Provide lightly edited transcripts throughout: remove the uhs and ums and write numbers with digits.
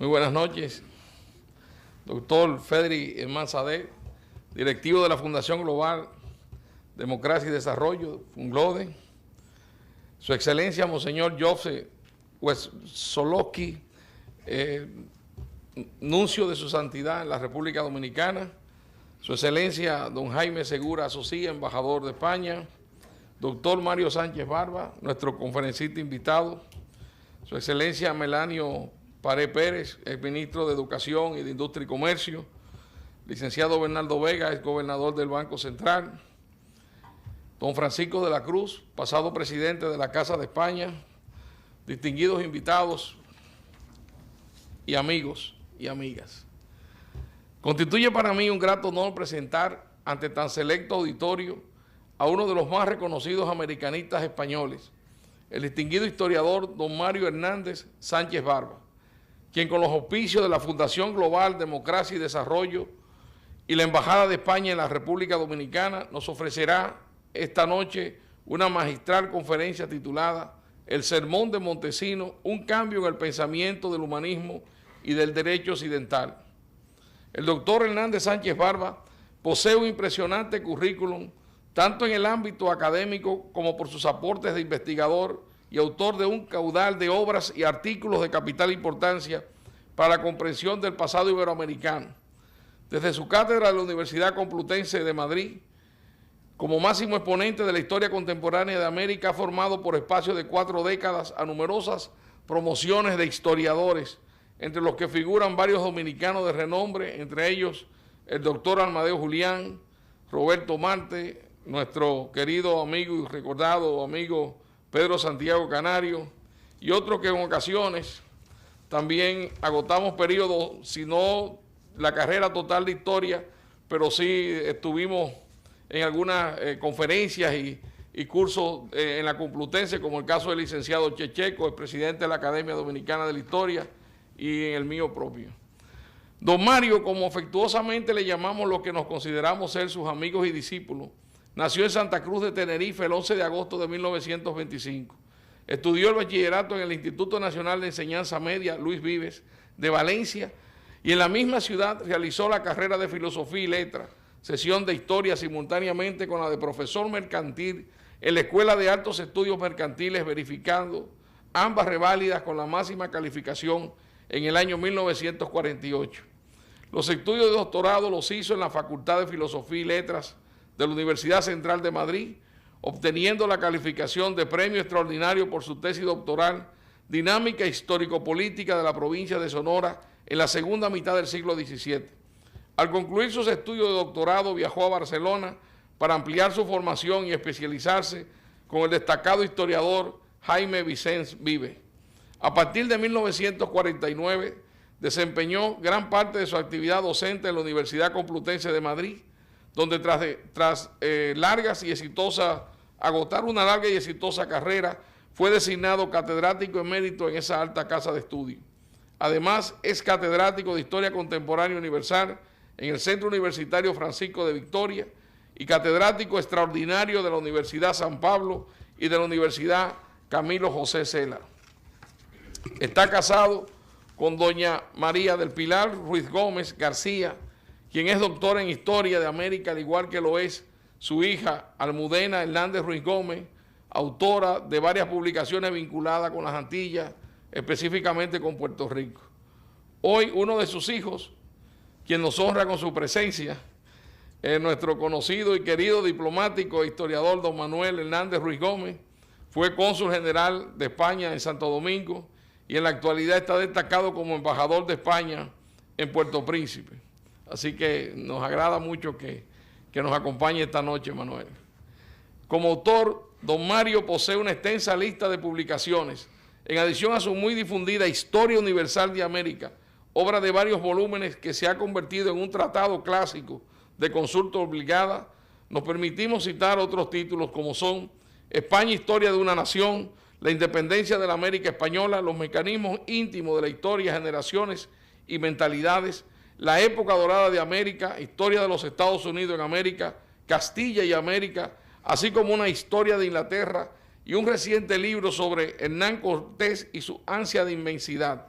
Muy buenas noches, doctor Fedri Manzadeh, directivo de la Fundación Global Democracia y Desarrollo, FUNGLODE, Su Excelencia Monseñor Joseph Wesolowski, nuncio de su santidad en la República Dominicana, Su Excelencia don Jaime Segura Asocía, embajador de España, doctor Mario Sánchez Barba, nuestro conferencista invitado, Su Excelencia Melanio Pared Pérez, ex ministro de Educación y de Industria y Comercio, licenciado Bernardo Vega, ex gobernador del Banco Central, don Francisco de la Cruz, pasado presidente de la Casa de España, distinguidos invitados y amigos y amigas. Constituye para mí un grato honor presentar ante tan selecto auditorio a uno de los más reconocidos americanistas españoles, el distinguido historiador don Mario Hernández Sánchez Barba, quien con los auspicios de la Fundación Global Democracia y Desarrollo y la Embajada de España en la República Dominicana nos ofrecerá esta noche una magistral conferencia titulada El Sermón de Montesino, un cambio en el pensamiento del humanismo y del derecho occidental. El doctor Hernández Sánchez Barba posee un impresionante currículum, tanto en el ámbito académico como por sus aportes de investigador y autor de un caudal de obras y artículos de capital importancia para la comprensión del pasado iberoamericano. Desde su cátedra de la Universidad Complutense de Madrid, como máximo exponente de la historia contemporánea de América, ha formado por espacio de 4 décadas a numerosas promociones de historiadores, entre los que figuran varios dominicanos de renombre, entre ellos el doctor Amadeo Julián, Roberto Marte, nuestro querido amigo y recordado amigo Pedro Santiago Canario, y otros que en ocasiones también agotamos periodos, si no la carrera total de historia, pero sí estuvimos en algunas conferencias y cursos en la Complutense, como el caso del licenciado Checheco, el presidente de la Academia Dominicana de la Historia, y en el mío propio. Don Mario, como afectuosamente le llamamos los que nos consideramos ser sus amigos y discípulos, nació en Santa Cruz de Tenerife el 11 de agosto de 1925. Estudió el bachillerato en el Instituto Nacional de Enseñanza Media Luis Vives de Valencia y en la misma ciudad realizó la carrera de Filosofía y Letras, sesión de Historia simultáneamente con la de profesor mercantil en la Escuela de Altos Estudios Mercantiles, verificando ambas reválidas con la máxima calificación en el año 1948. Los estudios de doctorado los hizo en la Facultad de Filosofía y Letras de la Universidad Central de Madrid, obteniendo la calificación de premio extraordinario por su tesis doctoral Dinámica histórico-política de la provincia de Sonora en la segunda mitad del siglo XVII. Al concluir sus estudios de doctorado, viajó a Barcelona para ampliar su formación y especializarse con el destacado historiador Jaime Vicens Vives. A partir de 1949, desempeñó gran parte de su actividad docente en la Universidad Complutense de Madrid, donde tras agotar una larga y exitosa carrera, fue designado catedrático emérito en esa alta casa de estudio. Además, es catedrático de Historia Contemporánea Universal en el Centro Universitario Francisco de Vitoria y catedrático extraordinario de la Universidad San Pablo y de la Universidad Camilo José Cela. Está casado con doña María del Pilar Ruiz Gómez García, quien es doctora en Historia de América, al igual que lo es su hija Almudena Hernández Ruiz Gómez, autora de varias publicaciones vinculadas con las Antillas, específicamente con Puerto Rico. Hoy uno de sus hijos, quien nos honra con su presencia, es nuestro conocido y querido diplomático e historiador don Manuel Hernández Ruiz Gómez, fue cónsul general de España en Santo Domingo y en la actualidad está destacado como embajador de España en Puerto Príncipe. Así que nos agrada mucho que nos acompañe esta noche, Manuel. Como autor, don Mario posee una extensa lista de publicaciones, en adición a su muy difundida Historia Universal de América, obra de varios volúmenes que se ha convertido en un tratado clásico de consulta obligada. Nos permitimos citar otros títulos como son España, Historia de una Nación, la independencia de la América Española, los mecanismos íntimos de la historia, generaciones y mentalidades, la época dorada de América, historia de los Estados Unidos en América, Castilla y América, así como una historia de Inglaterra y un reciente libro sobre Hernán Cortés y su ansia de inmensidad.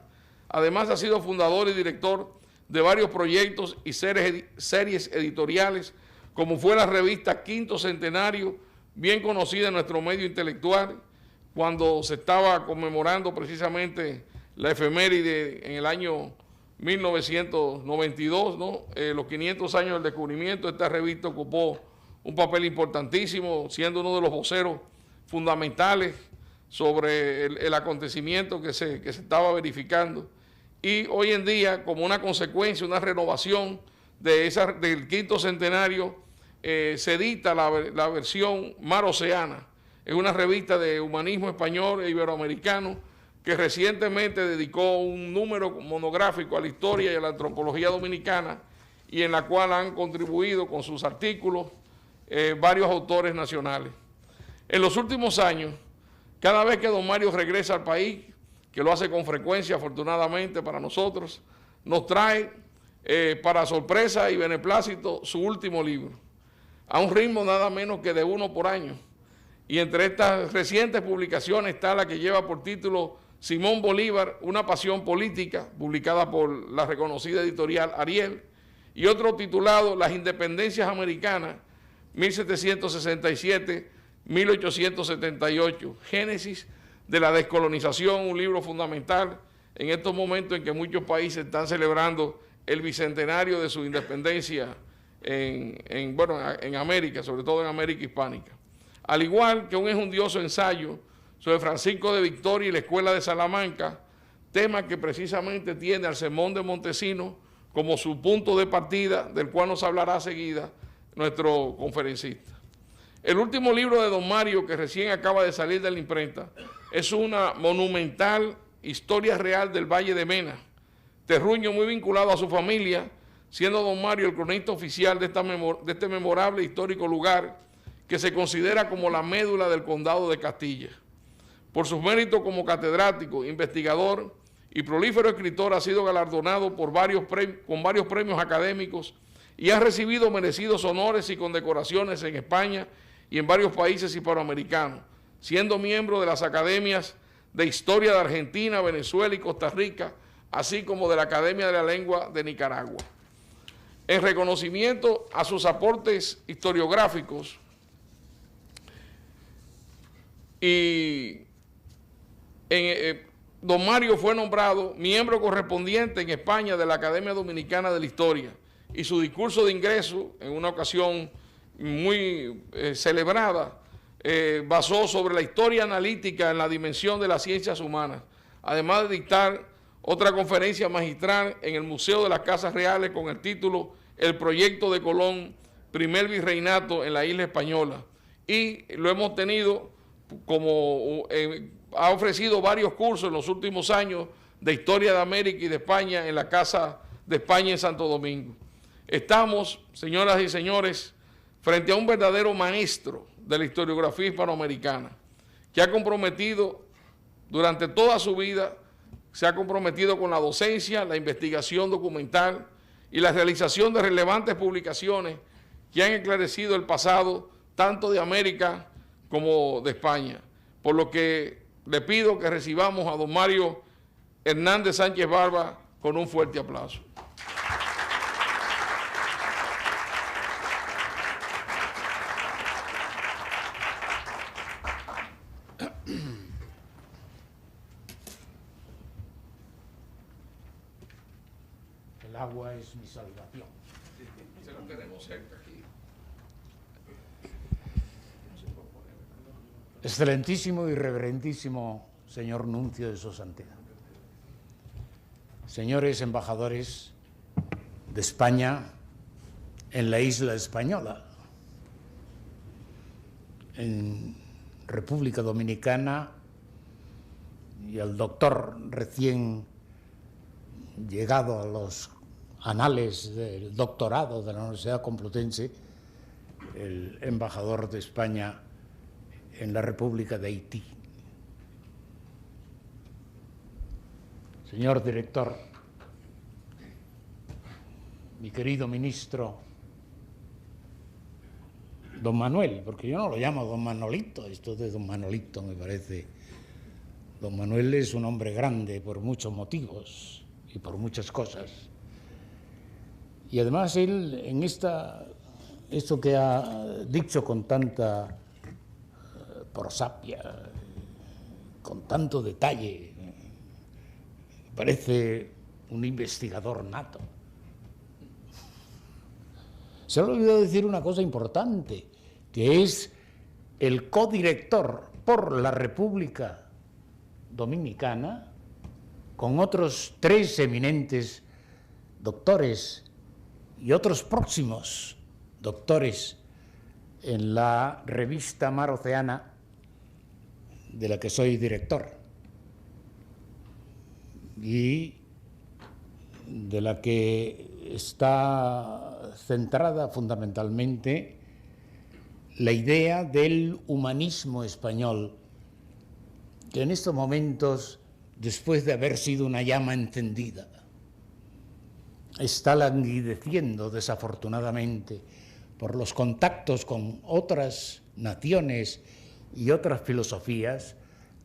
Además, ha sido fundador y director de varios proyectos y series editoriales, como fue la revista Quinto Centenario, bien conocida en nuestro medio intelectual, cuando se estaba conmemorando precisamente la efeméride en el año 1992, ¿no? Los 500 años del descubrimiento. Esta revista ocupó un papel importantísimo, siendo uno de los voceros fundamentales sobre el acontecimiento que se estaba verificando. Y hoy en día, como una consecuencia, una renovación del quinto centenario, se edita la versión Mar Oceana. Es una revista de humanismo español e iberoamericano que recientemente dedicó un número monográfico a la historia y a la antropología dominicana, y en la cual han contribuido con sus artículos varios autores nacionales. En los últimos años, cada vez que don Mario regresa al país, que lo hace con frecuencia, afortunadamente para nosotros, nos trae, para sorpresa y beneplácito, su último libro, a un ritmo nada menos que de 1 por año. Y entre estas recientes publicaciones está la que lleva por título Simón Bolívar, una pasión política, publicada por la reconocida editorial Ariel, y otro titulado Las Independencias Americanas, 1777-1878, Génesis de la Descolonización, un libro fundamental en estos momentos en que muchos países están celebrando el bicentenario de su independencia en América, sobre todo en América hispánica. Al igual que un enjundioso ensayo sobre Francisco de Victoria y la Escuela de Salamanca, tema que precisamente tiene al Sermón de Montesinos como su punto de partida, del cual nos hablará seguida nuestro conferencista. El último libro de don Mario, que recién acaba de salir de la imprenta, es una monumental historia real del Valle de Mena, terruño muy vinculado a su familia, siendo don Mario el cronista oficial de este memorable histórico lugar que se considera como la médula del condado de Castilla. Por sus méritos como catedrático, investigador y prolífero escritor, ha sido galardonado con varios premios académicos y ha recibido merecidos honores y condecoraciones en España y en varios países hispanoamericanos, siendo miembro de las academias de Historia de Argentina, Venezuela y Costa Rica, así como de la Academia de la Lengua de Nicaragua. En reconocimiento a sus aportes historiográficos don Mario fue nombrado miembro correspondiente en España de la Academia Dominicana de la Historia, y su discurso de ingreso, en una ocasión muy celebrada, basó sobre la historia analítica en la dimensión de las ciencias humanas, además de dictar otra conferencia magistral en el Museo de las Casas Reales con el título El Proyecto de Colón, primer virreinato en la isla española. Y lo hemos tenido como ha ofrecido varios cursos en los últimos años de Historia de América y de España en la Casa de España en Santo Domingo. Estamos, señoras y señores, frente a un verdadero maestro de la historiografía hispanoamericana, que ha comprometido durante toda su vida, se ha comprometido con la docencia, la investigación documental y la realización de relevantes publicaciones que han esclarecido el pasado tanto de América como de España. Por lo que le pido que recibamos a don Mario Hernández Sánchez Barba con un fuerte aplauso. El agua es mi salvación. Se lo tenemos cerca aquí. Excelentísimo y reverentísimo señor Nuncio de su Santidad, señores embajadores de España en la isla española, en República Dominicana, y el doctor recién llegado a los anales del doctorado de la Universidad Complutense, el embajador de España en la República de Haití. Señor director, mi querido ministro, don Manuel, porque yo no lo llamo don Manolito, esto de don Manolito me parece Don Manuel es un hombre grande por muchos motivos y por muchas cosas. Y además él, en esto que ha dicho con tanta prosapia, con tanto detalle, parece un investigador nato. Se ha olvidado decir una cosa importante, que es el codirector por la República Dominicana, con otros 3 eminentes doctores y otros próximos doctores en la revista Mar Oceana, de la que soy director, y de la que está centrada fundamentalmente la idea del humanismo español, que en estos momentos, después de haber sido una llama encendida, está languideciendo desafortunadamente por los contactos con otras naciones y otras filosofías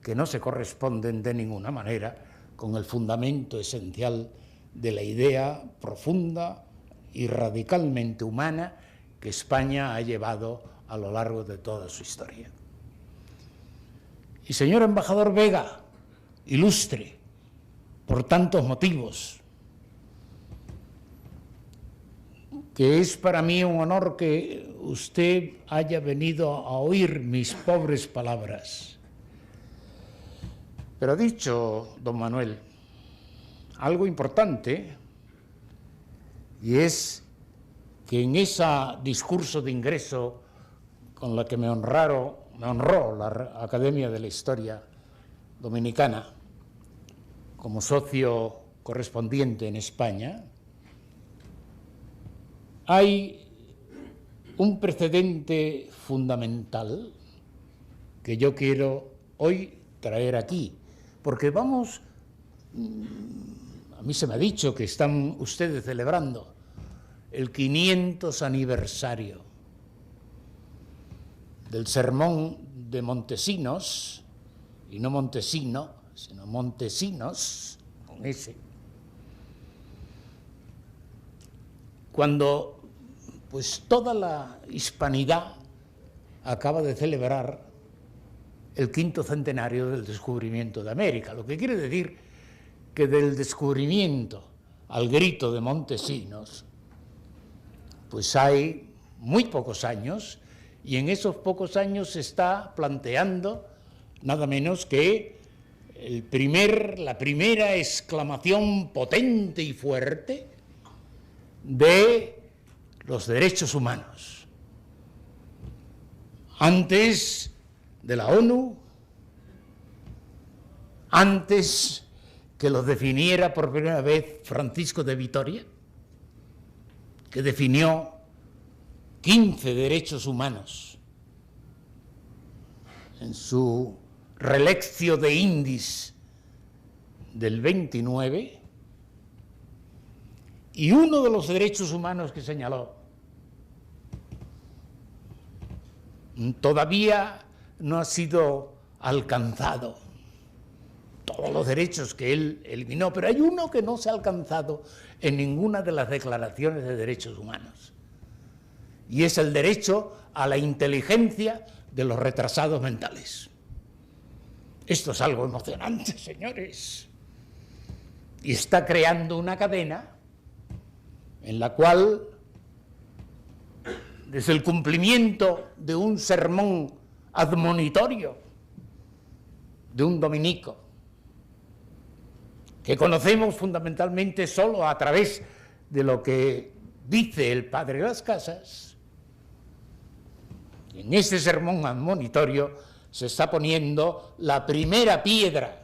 que no se corresponden de ninguna manera con el fundamento esencial de la idea profunda y radicalmente humana que España ha llevado a lo largo de toda su historia. Y señor embajador Vega, ilustre, por tantos motivos, que es para mí un honor que usted haya venido a oír mis pobres palabras. Pero ha dicho, don Manuel, algo importante, y es que en ese discurso de ingreso con la que me honró la Academia de la Historia Dominicana como socio correspondiente en España, hay un precedente fundamental que yo quiero hoy traer aquí, porque vamos, a mí se me ha dicho que están ustedes celebrando el 500 aniversario del sermón de Montesinos, y no Montesino, sino Montesinos, con ese, cuando pues toda la hispanidad acaba de celebrar el 5º centenario del descubrimiento de América, lo que quiere decir que del descubrimiento al grito de Montesinos pues hay muy pocos años, y en esos pocos años se está planteando nada menos que la primera exclamación potente y fuerte de los derechos humanos. Antes de la ONU, antes que los definiera por primera vez Francisco de Vitoria, que definió 15 derechos humanos en su Relectio de Indis del 29, y uno de los derechos humanos que señaló todavía no ha sido alcanzado. Todos los derechos que él eliminó, pero hay uno que no se ha alcanzado en ninguna de las declaraciones de derechos humanos, y es el derecho a la inteligencia de los retrasados mentales. Esto es algo emocionante, señores, y está creando una cadena en la cual, desde el cumplimiento de un sermón admonitorio de un dominico, que conocemos fundamentalmente solo a través de lo que dice el padre Las Casas, en ese sermón admonitorio se está poniendo la primera piedra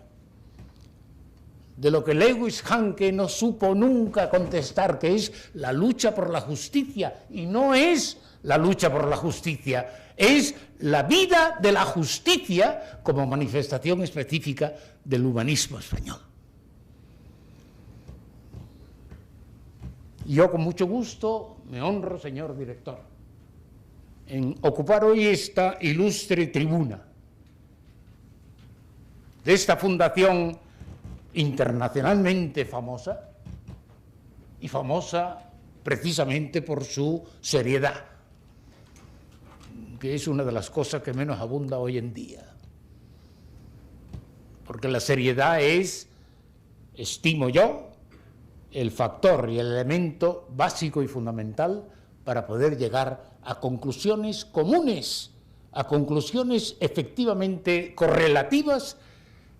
de lo que Lewis Hanke no supo nunca contestar, que es la lucha por la justicia. Y no es la lucha por la justicia, es la vida de la justicia como manifestación específica del humanismo español. Yo con mucho gusto me honro, señor director, en ocupar hoy esta ilustre tribuna, de esta fundación internacionalmente famosa, y famosa precisamente por su seriedad, que es una de las cosas que menos abunda hoy en día. Porque la seriedad es, estimo yo, el factor y el elemento básico y fundamental para poder llegar a conclusiones comunes, a conclusiones efectivamente correlativas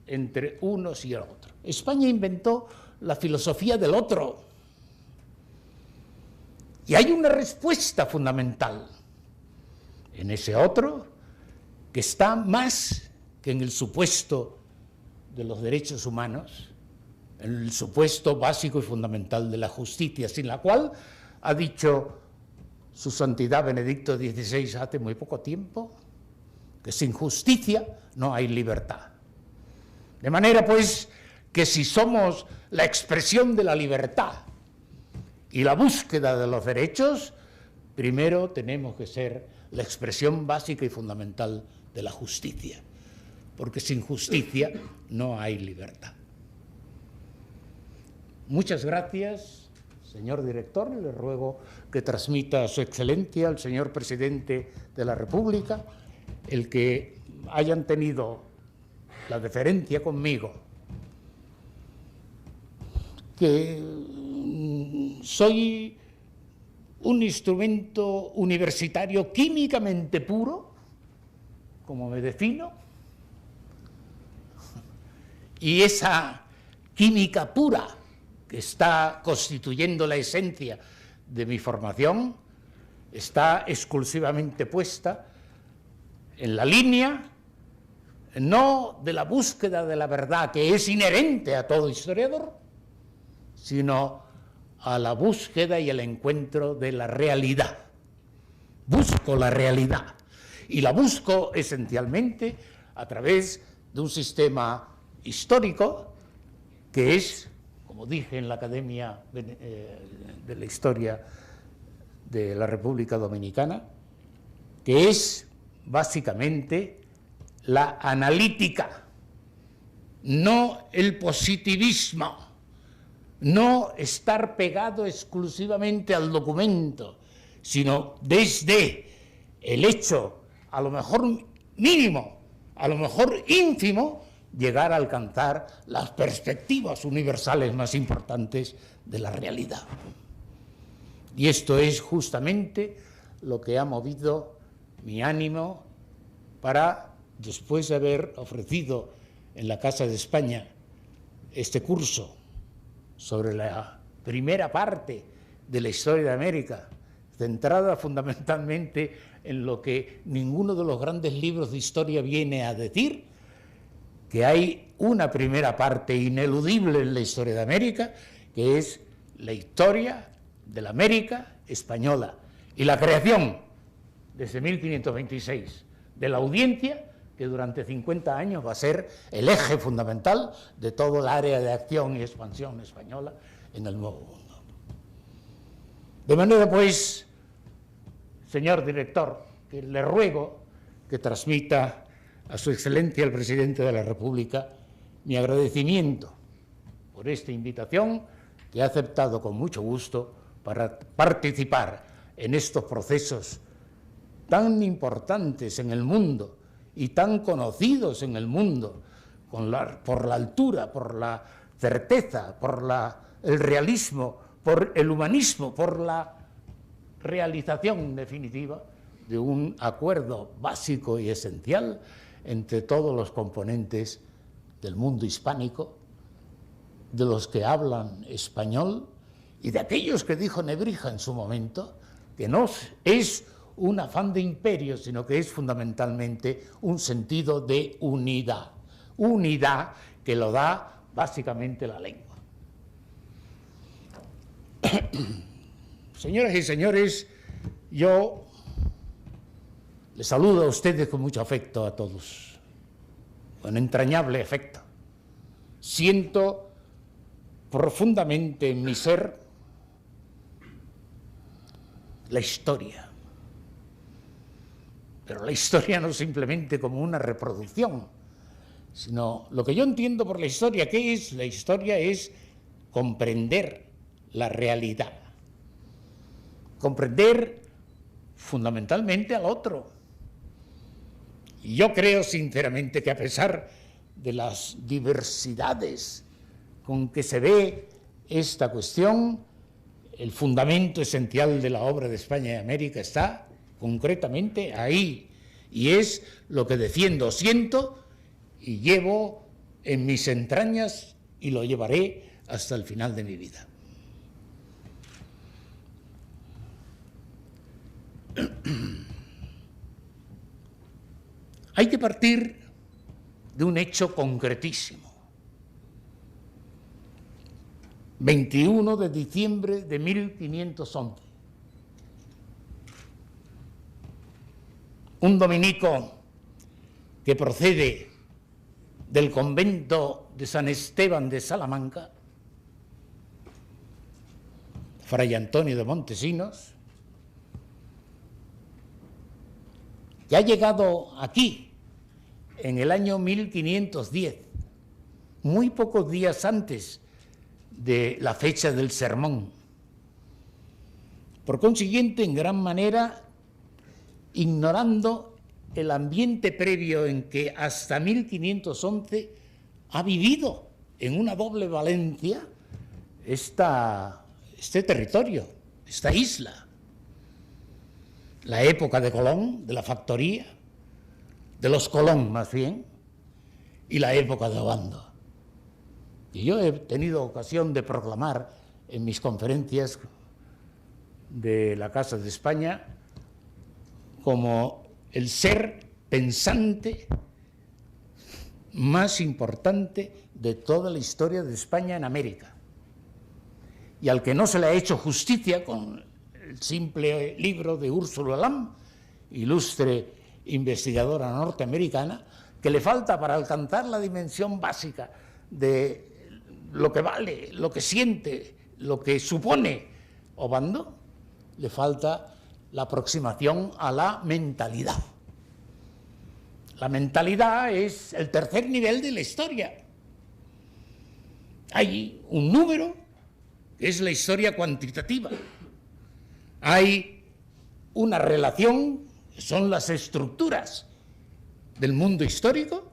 entre unos y el otro. España inventó la filosofía del otro. Y hay una respuesta fundamental en ese otro que está más que en el supuesto de los derechos humanos, en el supuesto básico y fundamental de la justicia, sin la cual, ha dicho su Santidad Benedicto XVI hace muy poco tiempo, que sin justicia no hay libertad. De manera, pues, que si somos la expresión de la libertad y la búsqueda de los derechos, primero tenemos que ser la expresión básica y fundamental de la justicia, porque sin justicia no hay libertad. Muchas gracias, señor director. Le ruego que transmita a su excelencia, al señor presidente de la República, el que hayan tenido la deferencia conmigo, que soy un instrumento universitario químicamente puro, como me defino, y esa química pura que está constituyendo la esencia de mi formación está exclusivamente puesta en la línea no de la búsqueda de la verdad, que es inherente a todo historiador, sino a la búsqueda y el encuentro de la realidad. Busco la realidad, y la busco esencialmente a través de un sistema histórico que es, como dije en la Academia de la Historia de la República Dominicana, que es básicamente la analítica, no el positivismo, no estar pegado exclusivamente al documento, sino desde el hecho, a lo mejor mínimo, a lo mejor ínfimo, llegar a alcanzar las perspectivas universales más importantes de la realidad. Y esto es justamente lo que ha movido mi ánimo para, después de haber ofrecido en la Casa de España este curso sobre la primera parte de la historia de América, centrada fundamentalmente en lo que ninguno de los grandes libros de historia viene a decir, que hay una primera parte ineludible en la historia de América, que es la historia de la América española y la creación, desde 1526, de la audiencia, que durante 50 años va a ser el eje fundamental de todo el área de acción y expansión española en el Nuevo Mundo. De manera, pues, señor director, que le ruego que transmita a su excelencia el presidente de la República mi agradecimiento por esta invitación que ha aceptado con mucho gusto para participar en estos procesos tan importantes en el mundo y tan conocidos en el mundo, por la altura, por la certeza, por el realismo, por el humanismo, por la realización definitiva de un acuerdo básico y esencial entre todos los componentes del mundo hispánico, de los que hablan español y de aquellos que dijo Nebrija en su momento, que no es un afán de imperio, sino que es fundamentalmente un sentido de unidad, unidad que lo da básicamente la lengua. Señoras y señores, yo les saludo a ustedes con mucho afecto a todos, con entrañable afecto. Siento profundamente en mi ser la historia, pero la historia no simplemente como una reproducción, sino lo que yo entiendo por la historia. ¿Qué es? La historia es comprender la realidad, comprender fundamentalmente al otro. Y yo creo sinceramente que a pesar de las diversidades con que se ve esta cuestión, el fundamento esencial de la obra de España y América está concretamente ahí, y es lo que defiendo, siento y llevo en mis entrañas y lo llevaré hasta el final de mi vida. Hay que partir de un hecho concretísimo. 21 de diciembre de 1511. Un dominico que procede del convento de San Esteban de Salamanca, Fray Antonio de Montesinos, que ha llegado aquí en el año 1510, muy pocos días antes de la fecha del sermón. Por consiguiente, en gran manera, ignorando el ambiente previo en que hasta 1511 ha vivido en una doble Valencia este territorio, esta isla. La época de Colón, de la factoría, de los Colón más bien, y la época de Obando. Y yo he tenido ocasión de proclamar en mis conferencias de la Casa de España como el ser pensante más importante de toda la historia de España en América, y al que no se le ha hecho justicia con el simple libro de Úrsula Lam, ilustre investigadora norteamericana, que le falta para alcanzar la dimensión básica de lo que vale, lo que siente, lo que supone Obando, le falta la aproximación a la mentalidad. La mentalidad es el tercer nivel de la historia. Hay un número, que es la historia cuantitativa. Hay una relación, que son las estructuras del mundo histórico,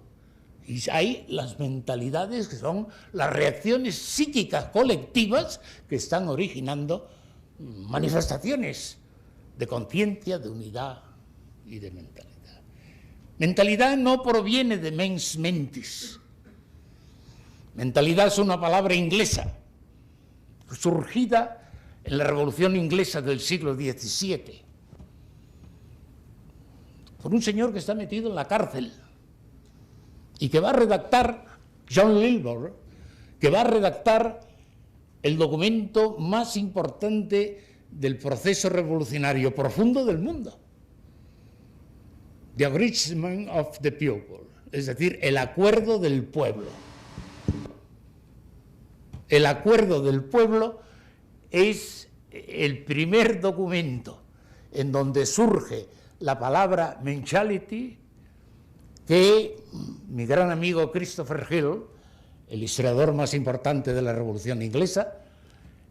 y hay las mentalidades, que son las reacciones psíquicas colectivas que están originando manifestaciones de conciencia, de unidad y de mentalidad. Mentalidad no proviene de mens mentis. Mentalidad es una palabra inglesa, surgida en la Revolución Inglesa del siglo XVII, por un señor que está metido en la cárcel y que va a redactar, John Lilburn, que va a redactar el documento más importante del proceso revolucionario profundo del mundo, The Agreement of the People, es decir, el acuerdo del pueblo. El acuerdo del pueblo es el primer documento en donde surge la palabra mentality, que mi gran amigo Christopher Hill, el historiador más importante de la Revolución Inglesa,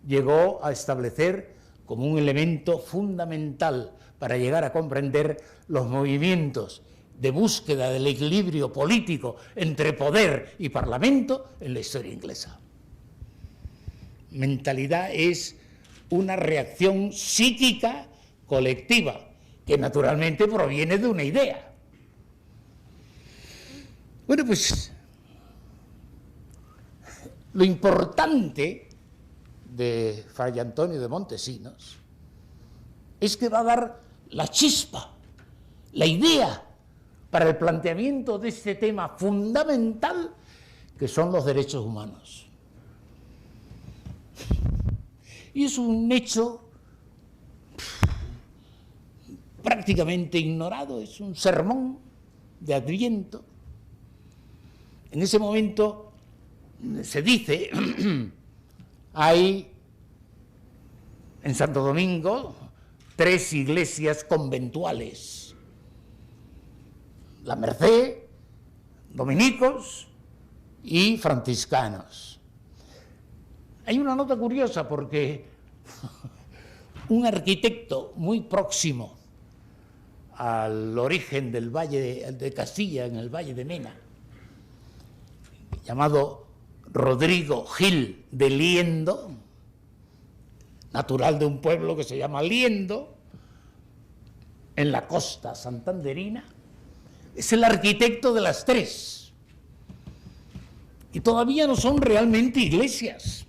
llegó a establecer como un elemento fundamental para llegar a comprender los movimientos de búsqueda del equilibrio político entre poder y parlamento en la historia inglesa. Mentalidad es una reacción psíquica colectiva que naturalmente proviene de una idea. Bueno, pues lo importante de Fray Antonio de Montesinos es que va a dar la chispa, la idea para el planteamiento de este tema fundamental que son los derechos humanos. Y es un hecho prácticamente ignorado, es un sermón de Adviento. En ese momento se dice, hay en Santo Domingo 3 iglesias conventuales: la Merced, dominicos y franciscanos. Hay una nota curiosa porque un arquitecto muy próximo al origen del Valle de Castilla, en el Valle de Mena, llamado Rodrigo Gil de Liendo, natural de un pueblo que se llama Liendo, en la costa santanderina, es el arquitecto de las tres. Y todavía no son realmente iglesias.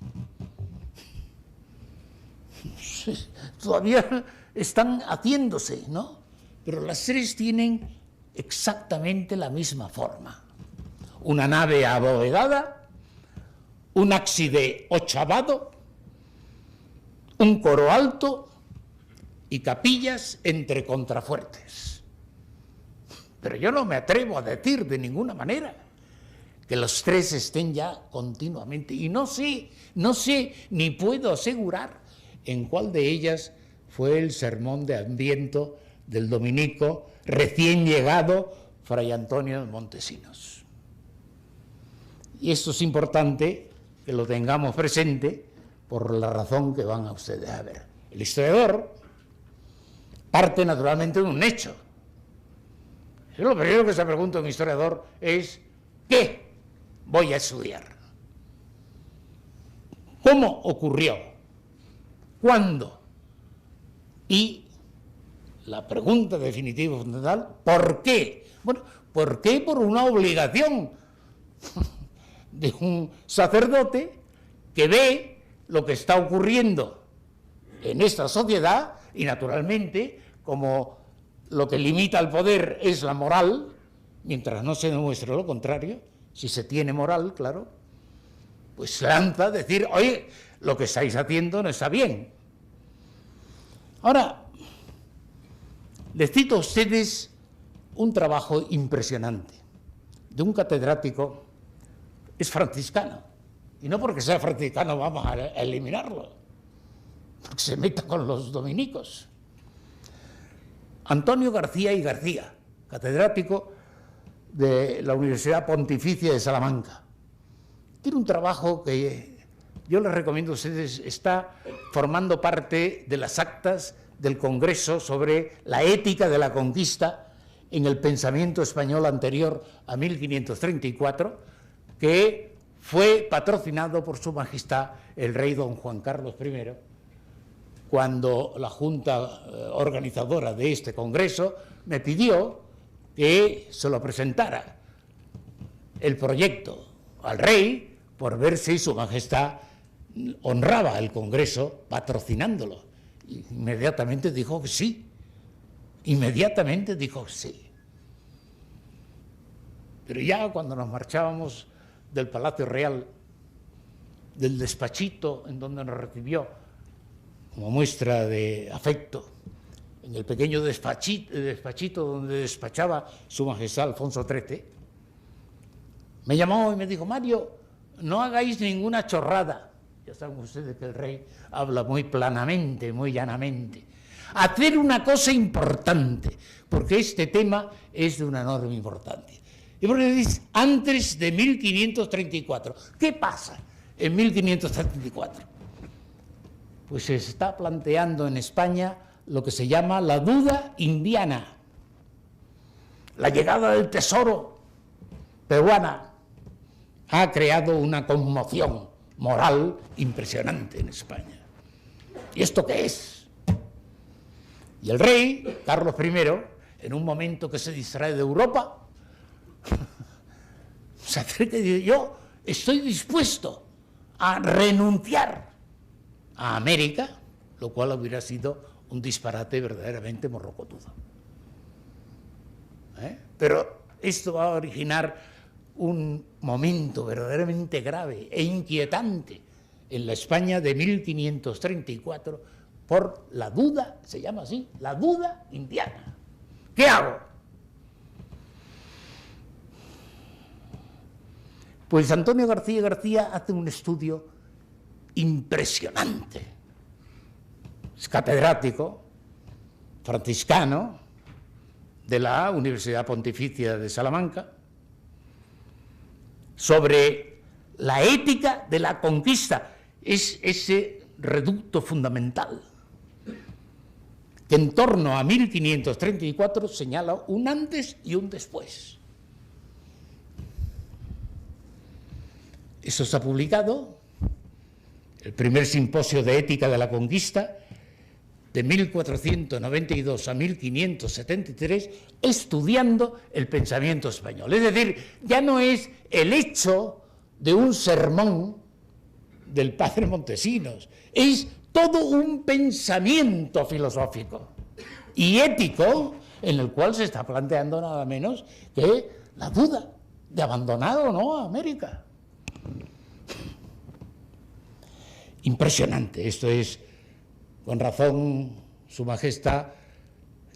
Todavía están haciéndose, ¿no? Pero las tres tienen exactamente la misma forma. Una nave abovedada, un ábside ochavado, un coro alto y capillas entre contrafuertes. Pero yo no me atrevo a decir de ninguna manera que los tres estén ya continuamente. Y no sé ni puedo asegurar en cuál de ellas fue el sermón de Adviento del dominico recién llegado Fray Antonio de Montesinos. Y esto es importante que lo tengamos presente por la razón que van a ustedes a ver. El historiador parte naturalmente de un hecho. Lo primero que se pregunta un historiador es ¿qué voy a estudiar? ¿Cómo ocurrió? ¿Cuándo? Y la pregunta definitiva y fundamental, ¿por qué? Bueno, ¿por qué? Por una obligación de un sacerdote que ve lo que está ocurriendo en esta sociedad y naturalmente, como lo que limita al poder es la moral, mientras no se demuestre lo contrario, si se tiene moral, claro, pues se lanza a decir, oye, lo que estáis haciendo no está bien. Ahora, les cito a ustedes un trabajo impresionante de un catedrático, es franciscano, y no porque sea franciscano vamos a eliminarlo, porque se meta con los dominicos. Antonio García y García, catedrático de la Universidad Pontificia de Salamanca. Tiene un trabajo que yo les recomiendo a ustedes, está formando parte de las actas del Congreso sobre la ética de la conquista en el pensamiento español anterior a 1534, que fue patrocinado por Su Majestad el rey don Juan Carlos I, cuando la Junta organizadora de este Congreso me pidió que se lo presentara el proyecto al rey por ver si Su Majestad honraba al Congreso patrocinándolo. Y inmediatamente dijo que sí. Inmediatamente dijo que sí. Pero ya cuando nos marchábamos del Palacio Real, del despachito en donde nos recibió como muestra de afecto, en el pequeño despachito donde despachaba Su Majestad Alfonso XIII, me llamó y me dijo, Mario, no hagáis ninguna chorrada. Ya saben ustedes que el rey habla muy planamente, muy llanamente. Hacer una cosa importante, porque este tema es de una enorme importancia. Y porque dice, antes de 1534, ¿qué pasa en 1534? Pues se está planteando en España lo que se llama la duda indiana. La llegada del tesoro peruana ha creado una conmoción moral impresionante en España. ¿Y esto qué es? Y el rey, Carlos I, en un momento que se distrae de Europa, se acerca y dice, yo estoy dispuesto a renunciar a América, lo cual hubiera sido un disparate verdaderamente morrocotudo. Pero esto va a originar un momento verdaderamente grave e inquietante en la España de 1534 por la duda, se llama así, la duda indiana. ¿Qué hago? Pues Antonio García García hace un estudio impresionante. Es catedrático franciscano de la Universidad Pontificia de Salamanca sobre la ética de la conquista. Es ese reducto fundamental que en torno a 1534 señala un antes y un después. Eso se ha publicado, el primer simposio de ética de la conquista, de 1492 a 1573, estudiando el pensamiento español. Es decir, ya no es el hecho de un sermón del padre Montesinos, es todo un pensamiento filosófico y ético en el cual se está planteando nada menos que la duda de abandonar o no a América. Impresionante, esto es, con razón, Su Majestad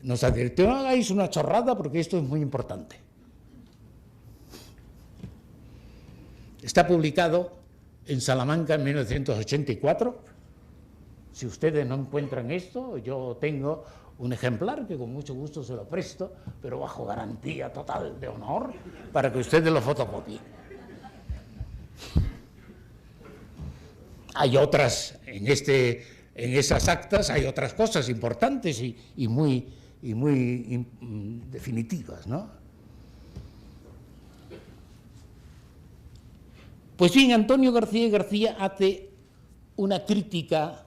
nos advirtió: no hagáis una chorrada porque esto es muy importante. Está publicado en Salamanca en 1984. Si ustedes no encuentran esto, yo tengo un ejemplar que con mucho gusto se lo presto, pero bajo garantía total de honor, para que ustedes lo fotocopien. Hay otras, en esas actas hay otras cosas importantes y muy definitivas, ¿no? Pues bien, Antonio García y García hace una crítica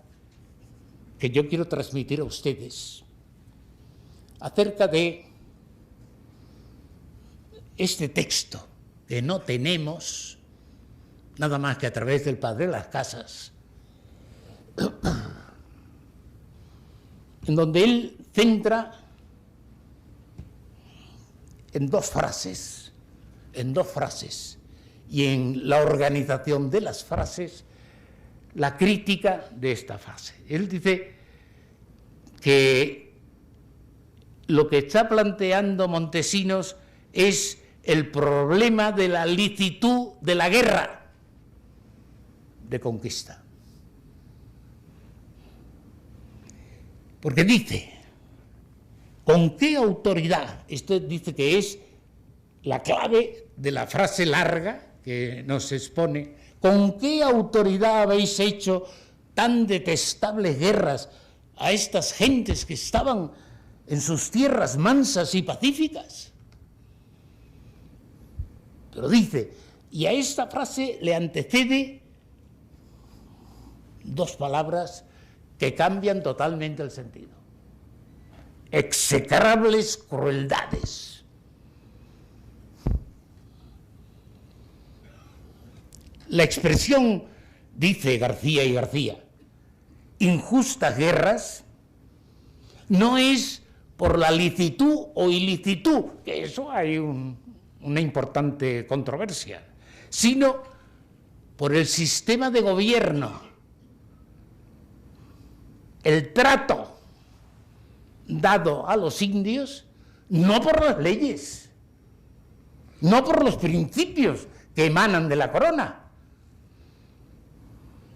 que yo quiero transmitir a ustedes acerca de este texto que no tenemos nada más que a través del Padre de las Casas, en donde él centra en dos frases, y en la organización de las frases, la crítica de esta frase. Él dice que lo que está planteando Montesinos es el problema de la licitud de la guerra de conquista. Porque dice, ¿con qué autoridad? Esto dice que es la clave de la frase larga que nos expone. ¿Con qué autoridad habéis hecho tan detestables guerras a estas gentes que estaban en sus tierras mansas y pacíficas? Pero dice, y a esta frase le antecede dos palabras que cambian totalmente el sentido: execrables crueldades. La expresión, dice García y García, injustas guerras, no es por la licitud o ilicitud, que eso hay una importante controversia, sino por el sistema de gobierno, el trato dado a los indios, no por las leyes, no por los principios que emanan de la corona,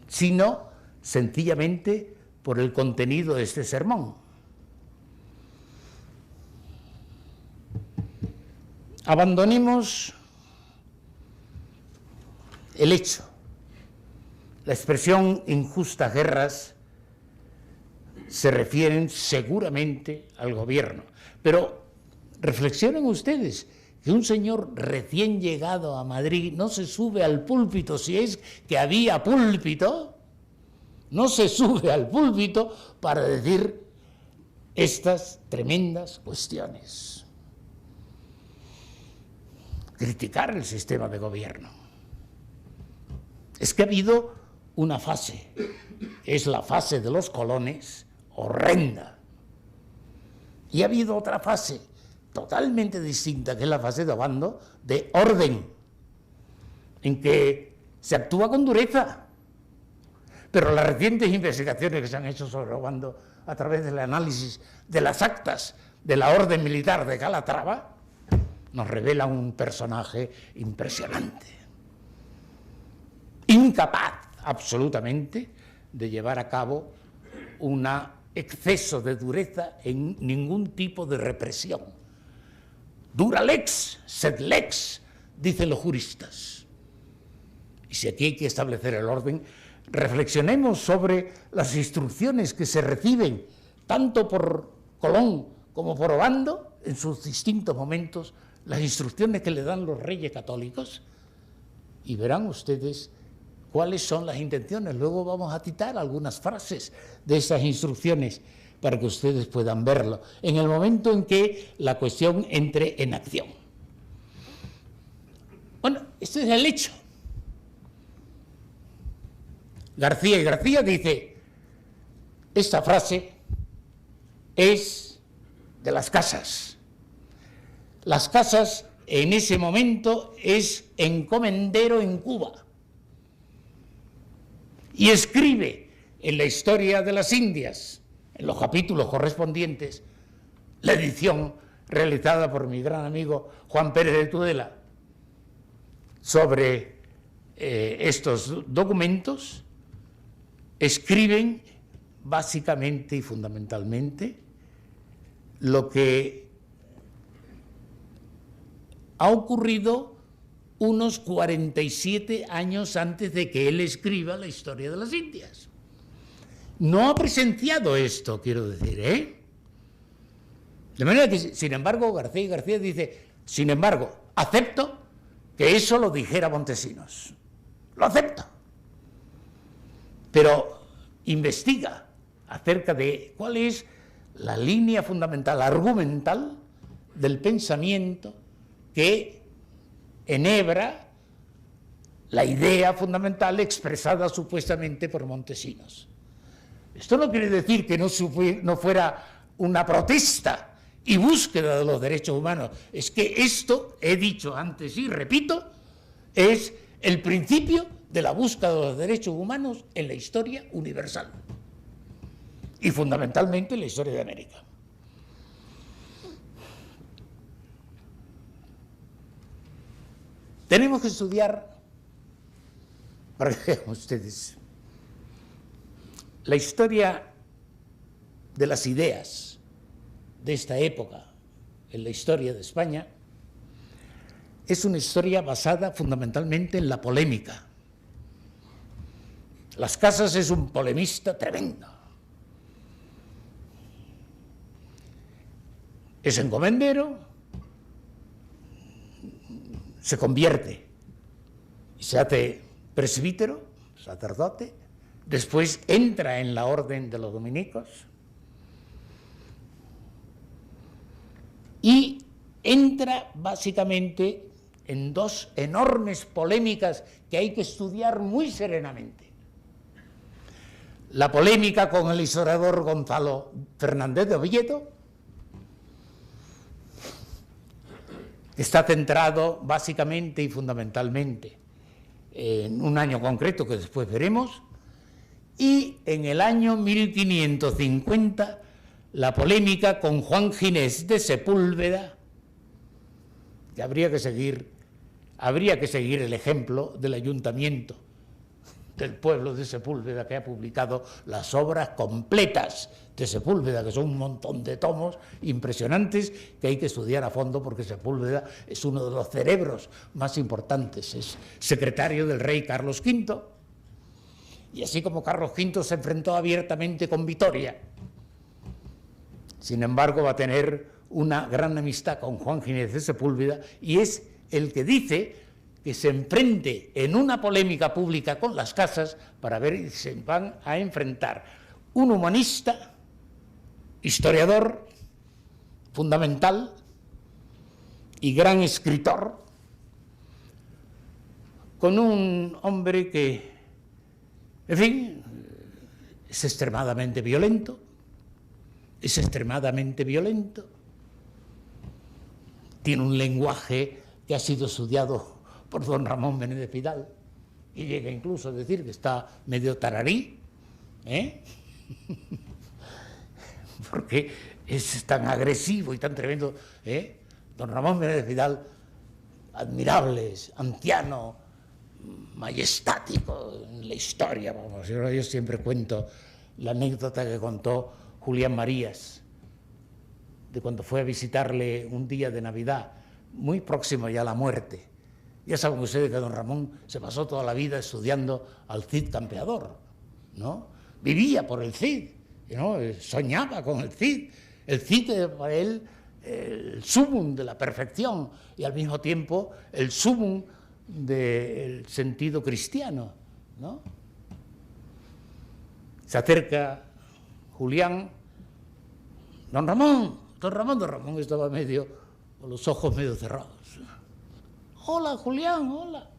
sino sencillamente por el contenido de este sermón. Abandonemos el hecho. La expresión injustas guerras se refieren seguramente al gobierno, pero reflexionen ustedes que un señor recién llegado a Madrid no se sube al púlpito, si es que había púlpito, no se sube al púlpito para decir estas tremendas cuestiones. Criticar el sistema de gobierno. Es que ha habido una fase, es la fase de los colones, horrenda. Y ha habido otra fase totalmente distinta, que es la fase de Obando, de orden, en que se actúa con dureza. Pero las recientes investigaciones que se han hecho sobre Obando a través del análisis de las actas de la orden militar de Calatrava nos revelan un personaje impresionante, incapaz absolutamente de llevar a cabo un exceso de dureza en ningún tipo de represión. Dura lex, sed lex, dicen los juristas. y si aquí hay que establecer el orden, reflexionemos sobre las instrucciones que se reciben tanto por Colón como por Obando en sus distintos momentos, las instrucciones que le dan los reyes católicos, y verán ustedes cuáles son las intenciones. Luego vamos a citar algunas frases de esas instrucciones para que ustedes puedan verlo en el momento en que la cuestión entre en acción. Bueno, este es el hecho. García dice, esta frase es de las Casas. Las Casas en ese momento es encomendero en Cuba y escribe en la historia de las Indias, en los capítulos correspondientes, la edición realizada por mi gran amigo Juan Pérez de Tudela sobre estos documentos. Escriben básicamente y fundamentalmente lo que ha ocurrido unos 47 años antes de que él escriba la historia de las Indias. No ha presenciado esto, quiero decir, ¿eh? De manera que, sin embargo, García dice, sin embargo, acepto que eso lo dijera Montesinos. Lo acepto. Pero investiga acerca de cuál es la línea fundamental, argumental, del pensamiento que enhebra la idea fundamental expresada supuestamente por Montesinos. Esto no quiere decir que no fuera una protesta y búsqueda de los derechos humanos. Es que esto, he dicho antes y repito, es el principio de la búsqueda de los derechos humanos en la historia universal y fundamentalmente en la historia de América. Tenemos que estudiar, para que vean ustedes, la historia de las ideas de esta época en la historia de España. Es una historia basada fundamentalmente en la polémica. Las Casas es un polemista tremendo. Es encomendero, se convierte y se hace presbítero, sacerdote, después entra en la orden de los dominicos y entra básicamente en dos enormes polémicas que hay que estudiar muy serenamente. La polémica con el historiador Gonzalo Fernández de Oviedo, que está centrado básicamente y fundamentalmente en un año concreto que después veremos, y en el año 1550 la polémica con Juan Ginés de Sepúlveda, que habría que seguir el ejemplo del ayuntamiento del pueblo de Sepúlveda, que ha publicado las obras completas de Sepúlveda, que son un montón de tomos impresionantes que hay que estudiar a fondo, porque Sepúlveda es uno de los cerebros más importantes, es secretario del rey Carlos V, y así como Carlos V se enfrentó abiertamente con Vitoria, sin embargo va a tener una gran amistad con Juan Ginés de Sepúlveda, y es el que dice que se enfrente en una polémica pública con las Casas para ver si se van a enfrentar un humanista, historiador fundamental y gran escritor, con un hombre que, en fin, es extremadamente violento, tiene un lenguaje que ha sido estudiado por don Ramón Menéndez Pidal, y llega incluso a decir que está medio tararí, porque es tan agresivo y tan tremendo. Don Ramón Menéndez Pidal, admirable, anciano, majestático en la historia. Vamos, yo siempre cuento la anécdota que contó Julián Marías, de cuando fue a visitarle un día de Navidad, muy próximo ya a la muerte, Ya saben ustedes que don Ramón se pasó toda la vida estudiando al Cid campeador, ¿no? Vivía por el Cid, ¿no? Soñaba con el Cid. El Cid era para él el sumum de la perfección y al mismo tiempo el sumum del sentido cristiano, ¿no? Se acerca Julián. Don Ramón estaba medio, con los ojos medio cerrados. Hola, Julián, hola.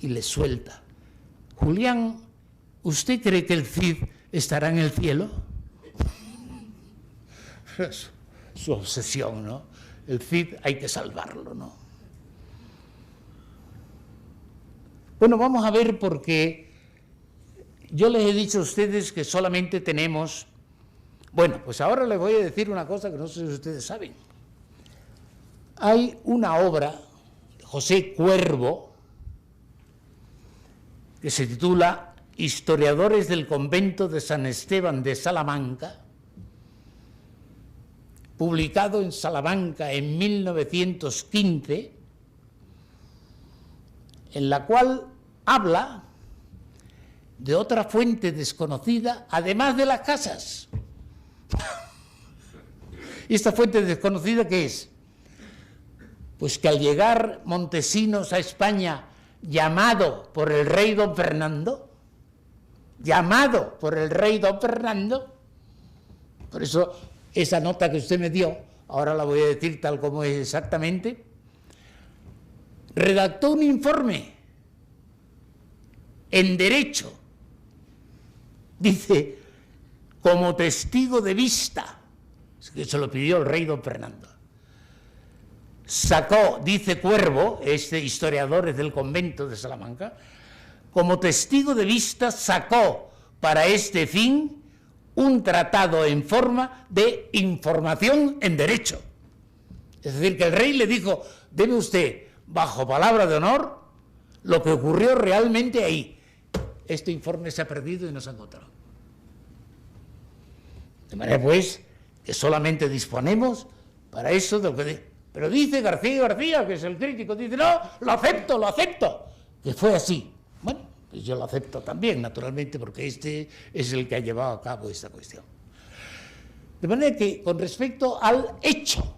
Y le suelta. Julián, ¿usted cree que el Cid estará en el cielo? Su obsesión, ¿no? El Cid hay que salvarlo, ¿no? Bueno, vamos a ver, porque yo les he dicho a ustedes que solamente tenemos... Bueno, pues ahora les voy a decir una cosa que no sé si ustedes saben. Hay una obra de José Cuervo que se titula Historiadores del convento de San Esteban de Salamanca, publicado en Salamanca en 1915, en la cual habla de otra fuente desconocida, además de las casas. ¿Y esta fuente desconocida qué es? Pues que al llegar Montesinos a España, llamado por el rey don Fernando, por eso esa nota que usted me dio, ahora la voy a decir tal como es exactamente, redactó un informe en derecho, dice, como testigo de vista, que se lo pidió el rey don Fernando. Sacó, dice Cuervo, este historiador del convento de Salamanca, como testigo de vista sacó para este fin un tratado en forma de información en derecho. Es decir, que el rey le dijo, deme usted, bajo palabra de honor, lo que ocurrió realmente ahí. Este informe se ha perdido y no se ha encontrado. De manera, pues, que solamente disponemos para eso de lo que... Pero dice García, que es el crítico, dice, no, lo acepto, que fue así. Bueno, pues yo lo acepto también, naturalmente, porque este es el que ha llevado a cabo esta cuestión. De manera que, con respecto al hecho,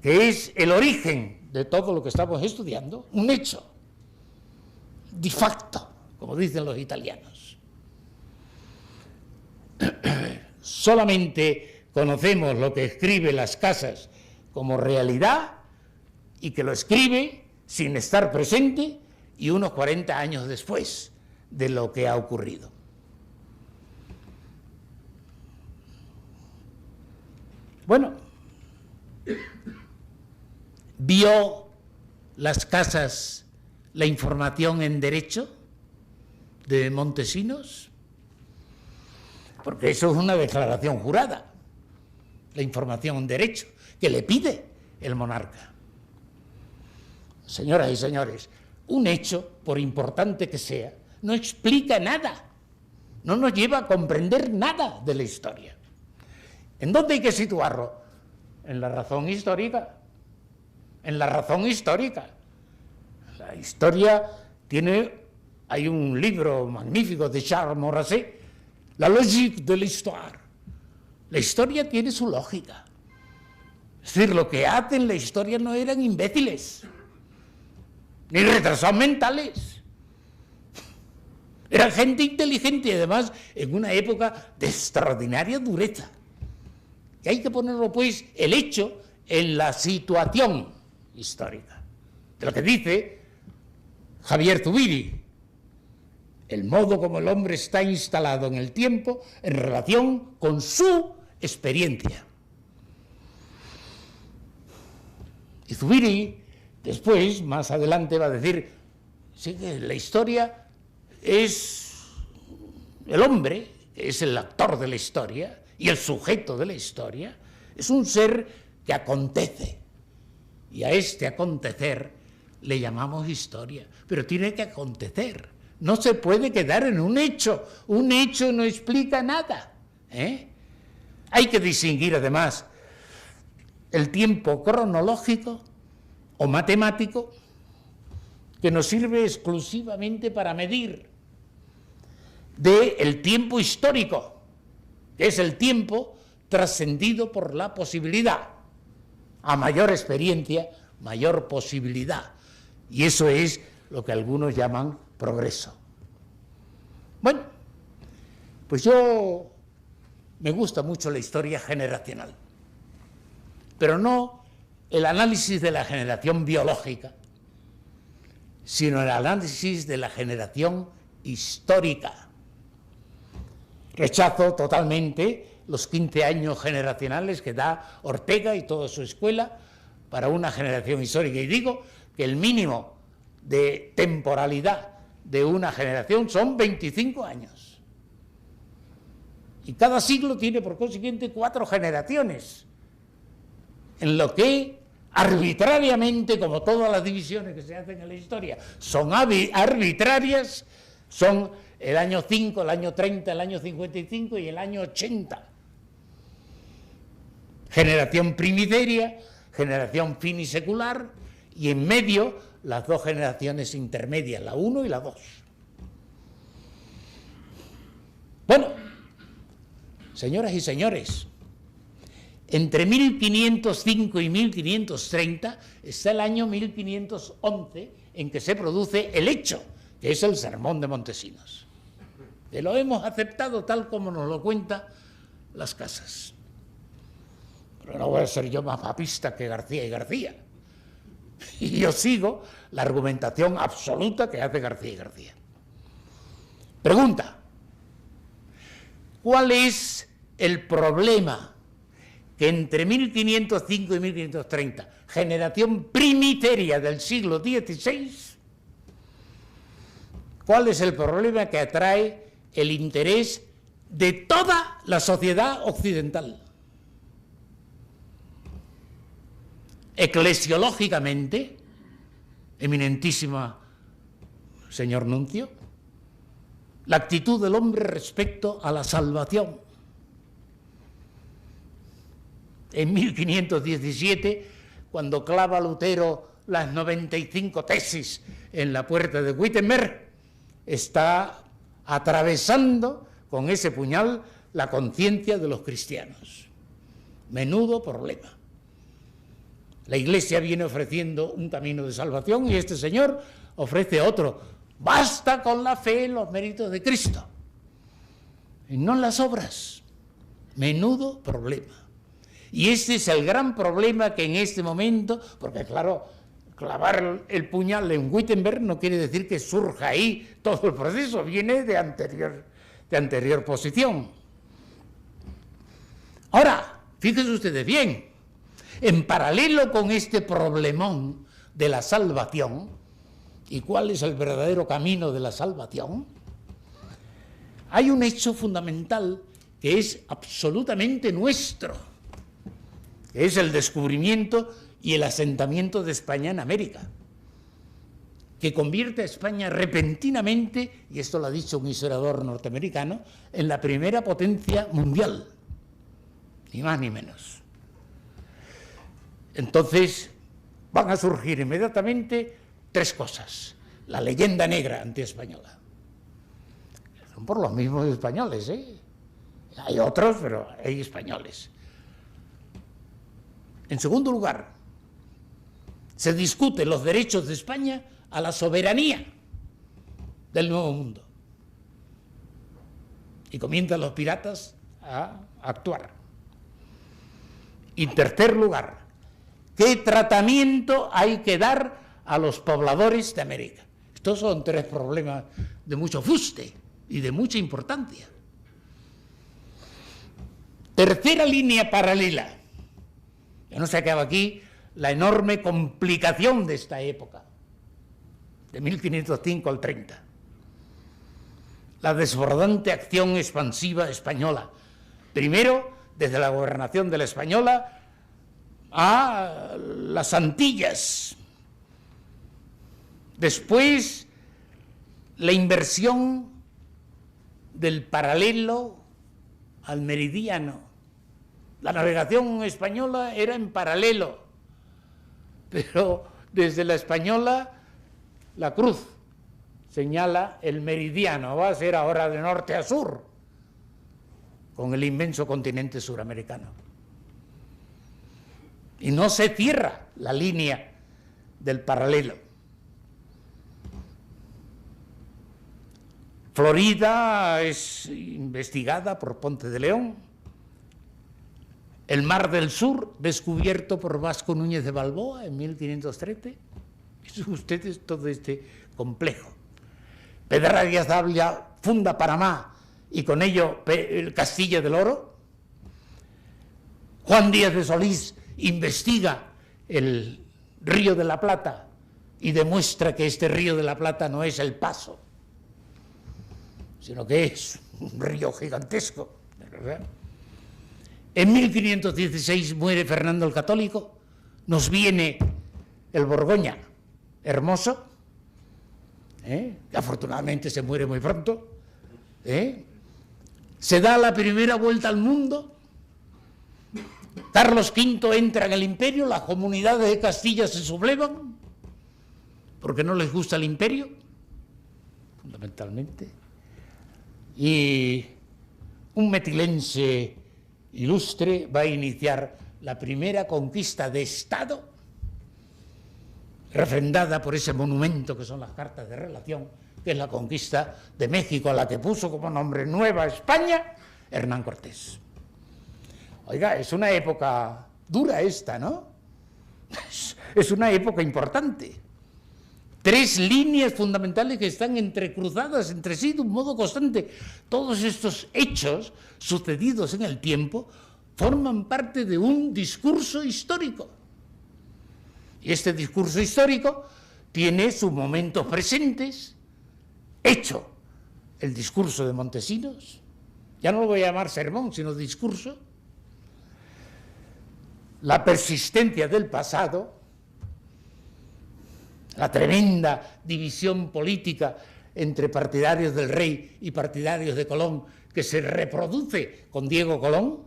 que es el origen de todo lo que estamos estudiando, un hecho, di facto, como dicen los italianos. Solamente conocemos lo que escribe Las Casas como realidad y que lo escribe sin estar presente y unos 40 años después de lo que ha ocurrido. Bueno, ¿vio Las Casas la información en derecho de Montesinos? Porque eso es una declaración jurada, la información en derecho, que le pide el monarca. Señoras y señores, un hecho, por importante que sea, no explica nada, no nos lleva a comprender nada de la historia. ¿En dónde hay que situarlo? En la razón histórica. En la razón histórica. La historia hay un libro magnífico de Charles Maurras, La logique de l'histoire. La historia tiene su lógica. Es decir, lo que hacen la historia no eran imbéciles, ni retrasados mentales. Eran gente inteligente y además en una época de extraordinaria dureza. Y hay que ponerlo, pues, el hecho en la situación histórica. De lo que dice Javier Zubiri, el modo como el hombre está instalado en el tiempo en relación con su experiencia. Y Zubiri, después, más adelante, va a decir, sí, que la historia es el hombre, es el actor de la historia, y el sujeto de la historia es un ser que acontece. Y a este acontecer le llamamos historia, pero tiene que acontecer. No se puede quedar en un hecho. Un hecho no explica nada, ¿eh? Hay que distinguir, además, el tiempo cronológico o matemático que nos sirve exclusivamente para medir del tiempo histórico, que es el tiempo trascendido por la posibilidad. A mayor experiencia, mayor posibilidad. Y eso es lo que algunos llaman progreso. Bueno, pues yo me gusta mucho la historia generacional, pero no el análisis de la generación biológica, sino el análisis de la generación histórica. Rechazo totalmente los 15 años generacionales que da Ortega y toda su escuela para una generación histórica. Y digo que el mínimo de temporalidad de una generación son 25 años. Y cada siglo tiene por consiguiente 4 generaciones, en lo que arbitrariamente, como todas las divisiones que se hacen en la historia, son arbitrarias, son el año 5, el año 30, el año 55 y el año 80. Generación primigeria, generación finisecular, y en medio las 2 generaciones intermedias, la 1 y la 2. Bueno, señoras y señores, entre 1505 y 1530 está el año 1511 en que se produce el hecho, que es el Sermón de Montesinos. Que lo hemos aceptado tal como nos lo cuentan las casas. Pero no voy a ser yo más papista que García y García. Y yo sigo la argumentación absoluta que hace García y García. Pregunta: ¿cuál es el problema que entre 1505 y 1530, generación primigeria del siglo XVI, cuál es el problema que atrae el interés de toda la sociedad occidental? Eclesiológicamente, eminentísima señor Nuncio, la actitud del hombre respecto a la salvación. En 1517, cuando clava Lutero las 95 tesis en la puerta de Wittenberg, está atravesando con ese puñal la conciencia de los cristianos. Menudo problema. La Iglesia viene ofreciendo un camino de salvación y este señor ofrece otro. Basta con la fe en los méritos de Cristo y no en las obras. Menudo problema. Y este es el gran problema que en este momento, porque claro, clavar el puñal en Wittenberg no quiere decir que surja ahí todo el proceso, viene de anterior posición. Ahora, fíjense ustedes bien, en paralelo con este problemón de la salvación, ¿y cuál es el verdadero camino de la salvación? Hay un hecho fundamental que es absolutamente nuestro, que es el descubrimiento y el asentamiento de España en América, que convierte a España repentinamente, y esto lo ha dicho un historiador norteamericano, en la primera potencia mundial, ni más ni menos. Entonces van a surgir inmediatamente 3 cosas. La leyenda negra antiespañola. Son por los mismos españoles, ¿eh? Hay otros, pero hay españoles. En segundo lugar, se discuten los derechos de España a la soberanía del Nuevo Mundo. Y comienzan los piratas a actuar. En tercer lugar, ¿qué tratamiento hay que dar a los pobladores de América? Estos son 3 problemas de mucho fuste y de mucha importancia. Tercera línea paralela. Ya no se acaba aquí la enorme complicación de esta época, de 1505 al 30. La desbordante acción expansiva española. Primero, desde la gobernación de la Española a las Antillas. Después, la inversión del paralelo al meridiano. La navegación española era en paralelo, pero Desde la Española, la cruz señala el meridiano, va a ser ahora de norte a sur, con el inmenso continente suramericano. Y no se cierra la línea del paralelo. Florida es investigada por Ponce de León. El Mar del Sur, descubierto por Vasco Núñez de Balboa en 1513. Ustedes todo este complejo. Pedra Díaz Dávila funda Panamá y con ello el Castilla del Oro. Juan Díaz de Solís investiga el Río de la Plata y demuestra que este Río de la Plata no es el Paso, sino que es un río gigantesco, ¿verdad? En 1516 muere Fernando el Católico, nos viene el Borgoña, hermoso, que afortunadamente se muere muy pronto, se da la primera vuelta al mundo, Carlos V entra en el imperio, las comunidades de Castilla se sublevan, porque no les gusta el imperio, fundamentalmente, y un metilense ilustre va a iniciar la primera conquista de Estado, refrendada por ese monumento que son las cartas de relación, que es la conquista de México, a la que puso como nombre Nueva España Hernán Cortés. Oiga, es una época dura esta, ¿no? Es una época importante. 3 líneas fundamentales que están entrecruzadas entre sí de un modo constante. Todos estos hechos sucedidos en el tiempo forman parte de un discurso histórico. Y este discurso histórico tiene sus momentos presentes, hecho el discurso de Montesinos, ya no lo voy a llamar sermón, sino discurso, la persistencia del pasado, la tremenda división política entre partidarios del rey y partidarios de Colón, que se reproduce con Diego Colón,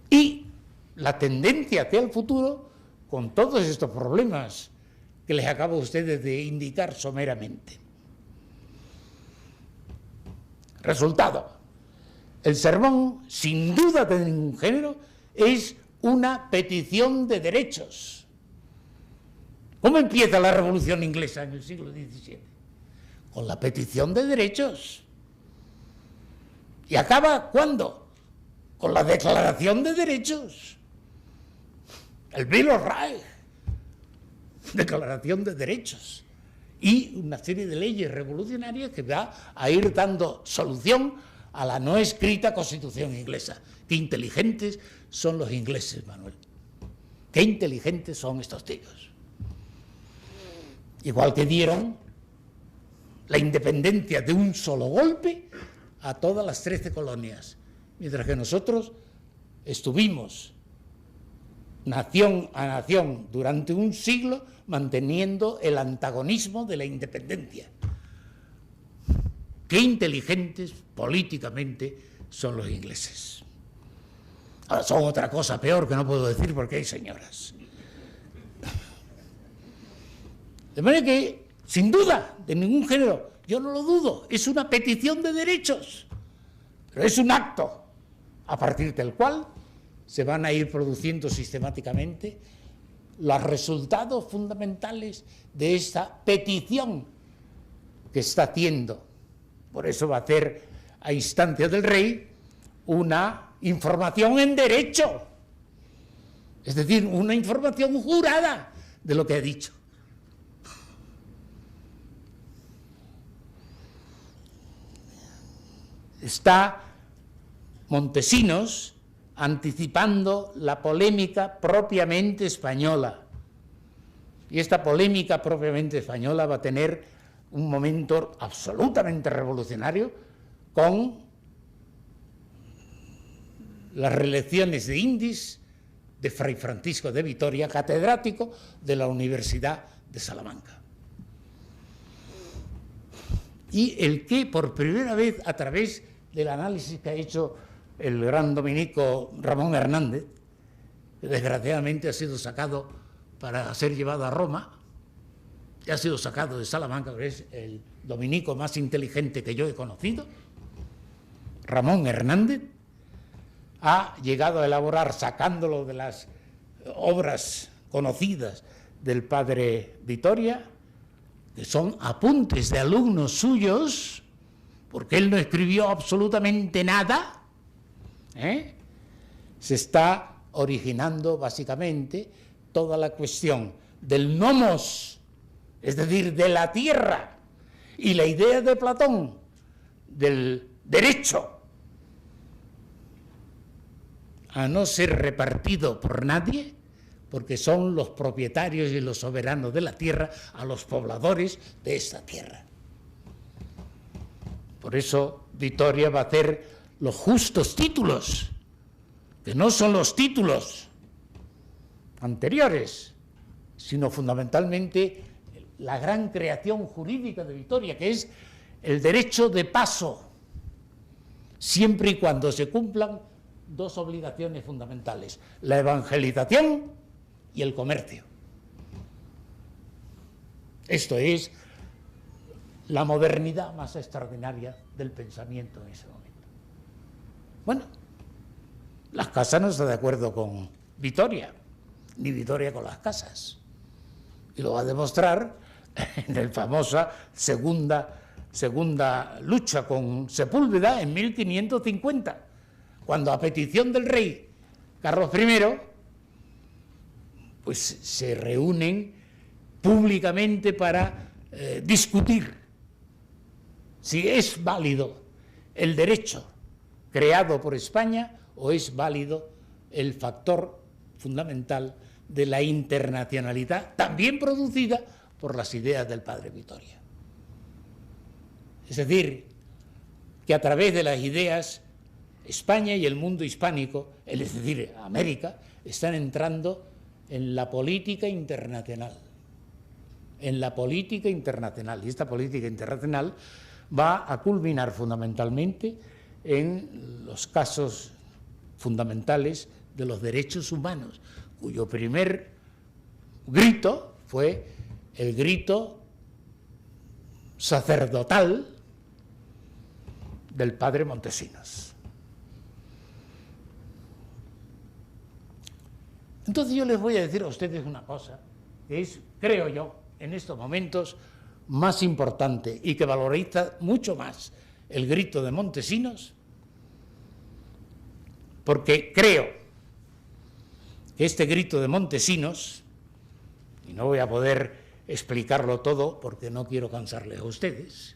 y la tendencia hacia el futuro con todos estos problemas que les acabo a ustedes de indicar someramente. Resultado: el sermón, sin duda de ningún género, es una petición de derechos. ¿Cómo empieza la Revolución Inglesa en el siglo XVII? Con la petición de derechos. ¿Y acaba cuándo? Con la Declaración de Derechos. El Bill of Rights. Declaración de Derechos. Y una serie de leyes revolucionarias que va a ir dando solución a la no escrita Constitución inglesa. Qué inteligentes son los ingleses, Manuel. Qué inteligentes son estos tíos. Igual que dieron la independencia de un solo golpe a todas las 13 colonias, mientras que nosotros estuvimos nación a nación durante un siglo manteniendo el antagonismo de la independencia. Qué inteligentes políticamente son los ingleses. Ahora, son otra cosa peor que no puedo decir porque hay señoras. De manera que, sin duda, de ningún género, yo no lo dudo, es una petición de derechos, pero es un acto a partir del cual se van a ir produciendo sistemáticamente los resultados fundamentales de esta petición que está haciendo. Por eso va a hacer, a instancia del rey, una información en derecho, es decir, una información jurada de lo que ha dicho. Está Montesinos anticipando la polémica propiamente española. Y esta polémica propiamente española va a tener un momento absolutamente revolucionario con las reelecciones de Indis de Fray Francisco de Vitoria, catedrático de la Universidad de Salamanca. Y el que por primera vez, a través del análisis que ha hecho el gran dominico Ramón Hernández, que desgraciadamente ha sido sacado para ser llevado a Roma. Ya ha sido sacado de Salamanca, que es el dominico más inteligente que yo he conocido, Ramón Hernández. Ha llegado a elaborar, sacándolo de las obras conocidas del padre Vitoria, que son apuntes de alumnos suyos, porque él no escribió absolutamente nada, se está originando básicamente toda la cuestión del nomos, es decir, de la tierra, y la idea de Platón del derecho a no ser repartido por nadie, porque son los propietarios y los soberanos de la tierra, a los pobladores de esta tierra. Por eso Vitoria va a hacer los justos títulos, que no son los títulos anteriores, sino fundamentalmente la gran creación jurídica de Vitoria, que es el derecho de paso, siempre y cuando se cumplan dos obligaciones fundamentales: la evangelización y el comercio. Esto es la modernidad más extraordinaria del pensamiento en ese momento. Bueno, las casas no están de acuerdo con Vitoria, ni Vitoria con las casas. Y lo va a demostrar en la famosa segunda lucha con Sepúlveda en 1550, cuando a petición del rey Carlos I, pues se reúnen públicamente para discutir si es válido el derecho creado por España o es válido el factor fundamental de la internacionalidad, también producida por las ideas del padre Vitoria. Es decir, que a través de las ideas España y el mundo hispánico, es decir, América, están entrando en la política internacional. En la política internacional. Y esta política internacional va a culminar fundamentalmente en los casos fundamentales de los derechos humanos, cuyo primer grito fue el grito sacerdotal del padre Montesinos. Entonces yo les voy a decir a ustedes una cosa que es, creo yo, en estos momentos más importante y que valoriza mucho más el grito de Montesinos, porque creo que este grito de Montesinos, y no voy a poder explicarlo todo porque no quiero cansarles a ustedes,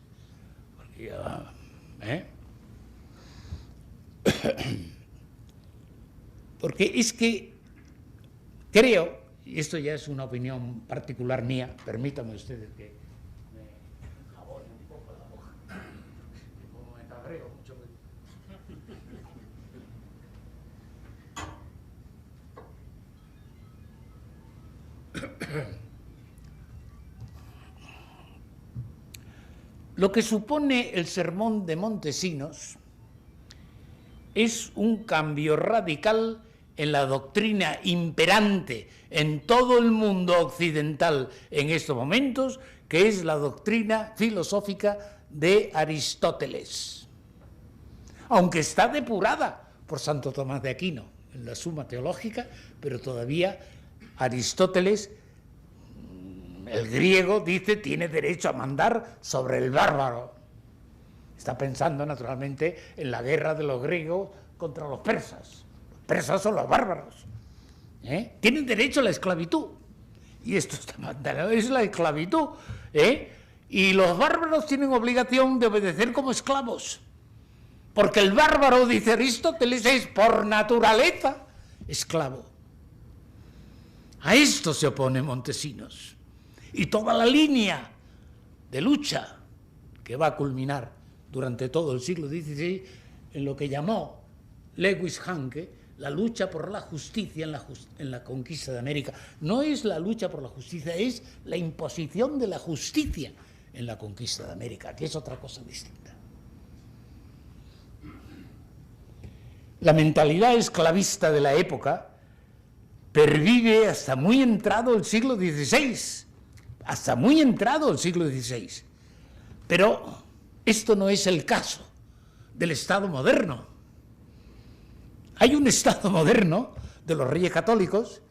porque ya, porque es que creo, y esto ya es una opinión particular mía, permítanme ustedes que me jabone un poco la boca, como me cabreo mucho. Lo que supone el sermón de Montesinos es un cambio radical en la doctrina imperante en todo el mundo occidental en estos momentos, que es la doctrina filosófica de Aristóteles, aunque está depurada por Santo Tomás de Aquino en la Suma Teológica, pero todavía Aristóteles, el griego, dice, tiene derecho a mandar sobre el bárbaro. Está pensando naturalmente en la guerra de los griegos contra los persas. Los persas son los bárbaros. Tienen derecho a la esclavitud. Y esto está mandado, es la esclavitud. Y los bárbaros tienen obligación de obedecer como esclavos. Porque el bárbaro, dice Aristóteles, es por naturaleza esclavo. A esto se opone Montesinos. Y toda la línea de lucha que va a culminar durante todo el siglo XVI en lo que llamó Lewis Hanke la lucha por la justicia en la conquista de América. No es la lucha por la justicia, es la imposición de la justicia en la conquista de América, que es otra cosa distinta. La mentalidad esclavista de la época pervive hasta muy entrado el siglo XVI, hasta muy entrado el siglo XVI. Pero esto no es el caso del Estado moderno. Hay un Estado moderno de los Reyes Católicos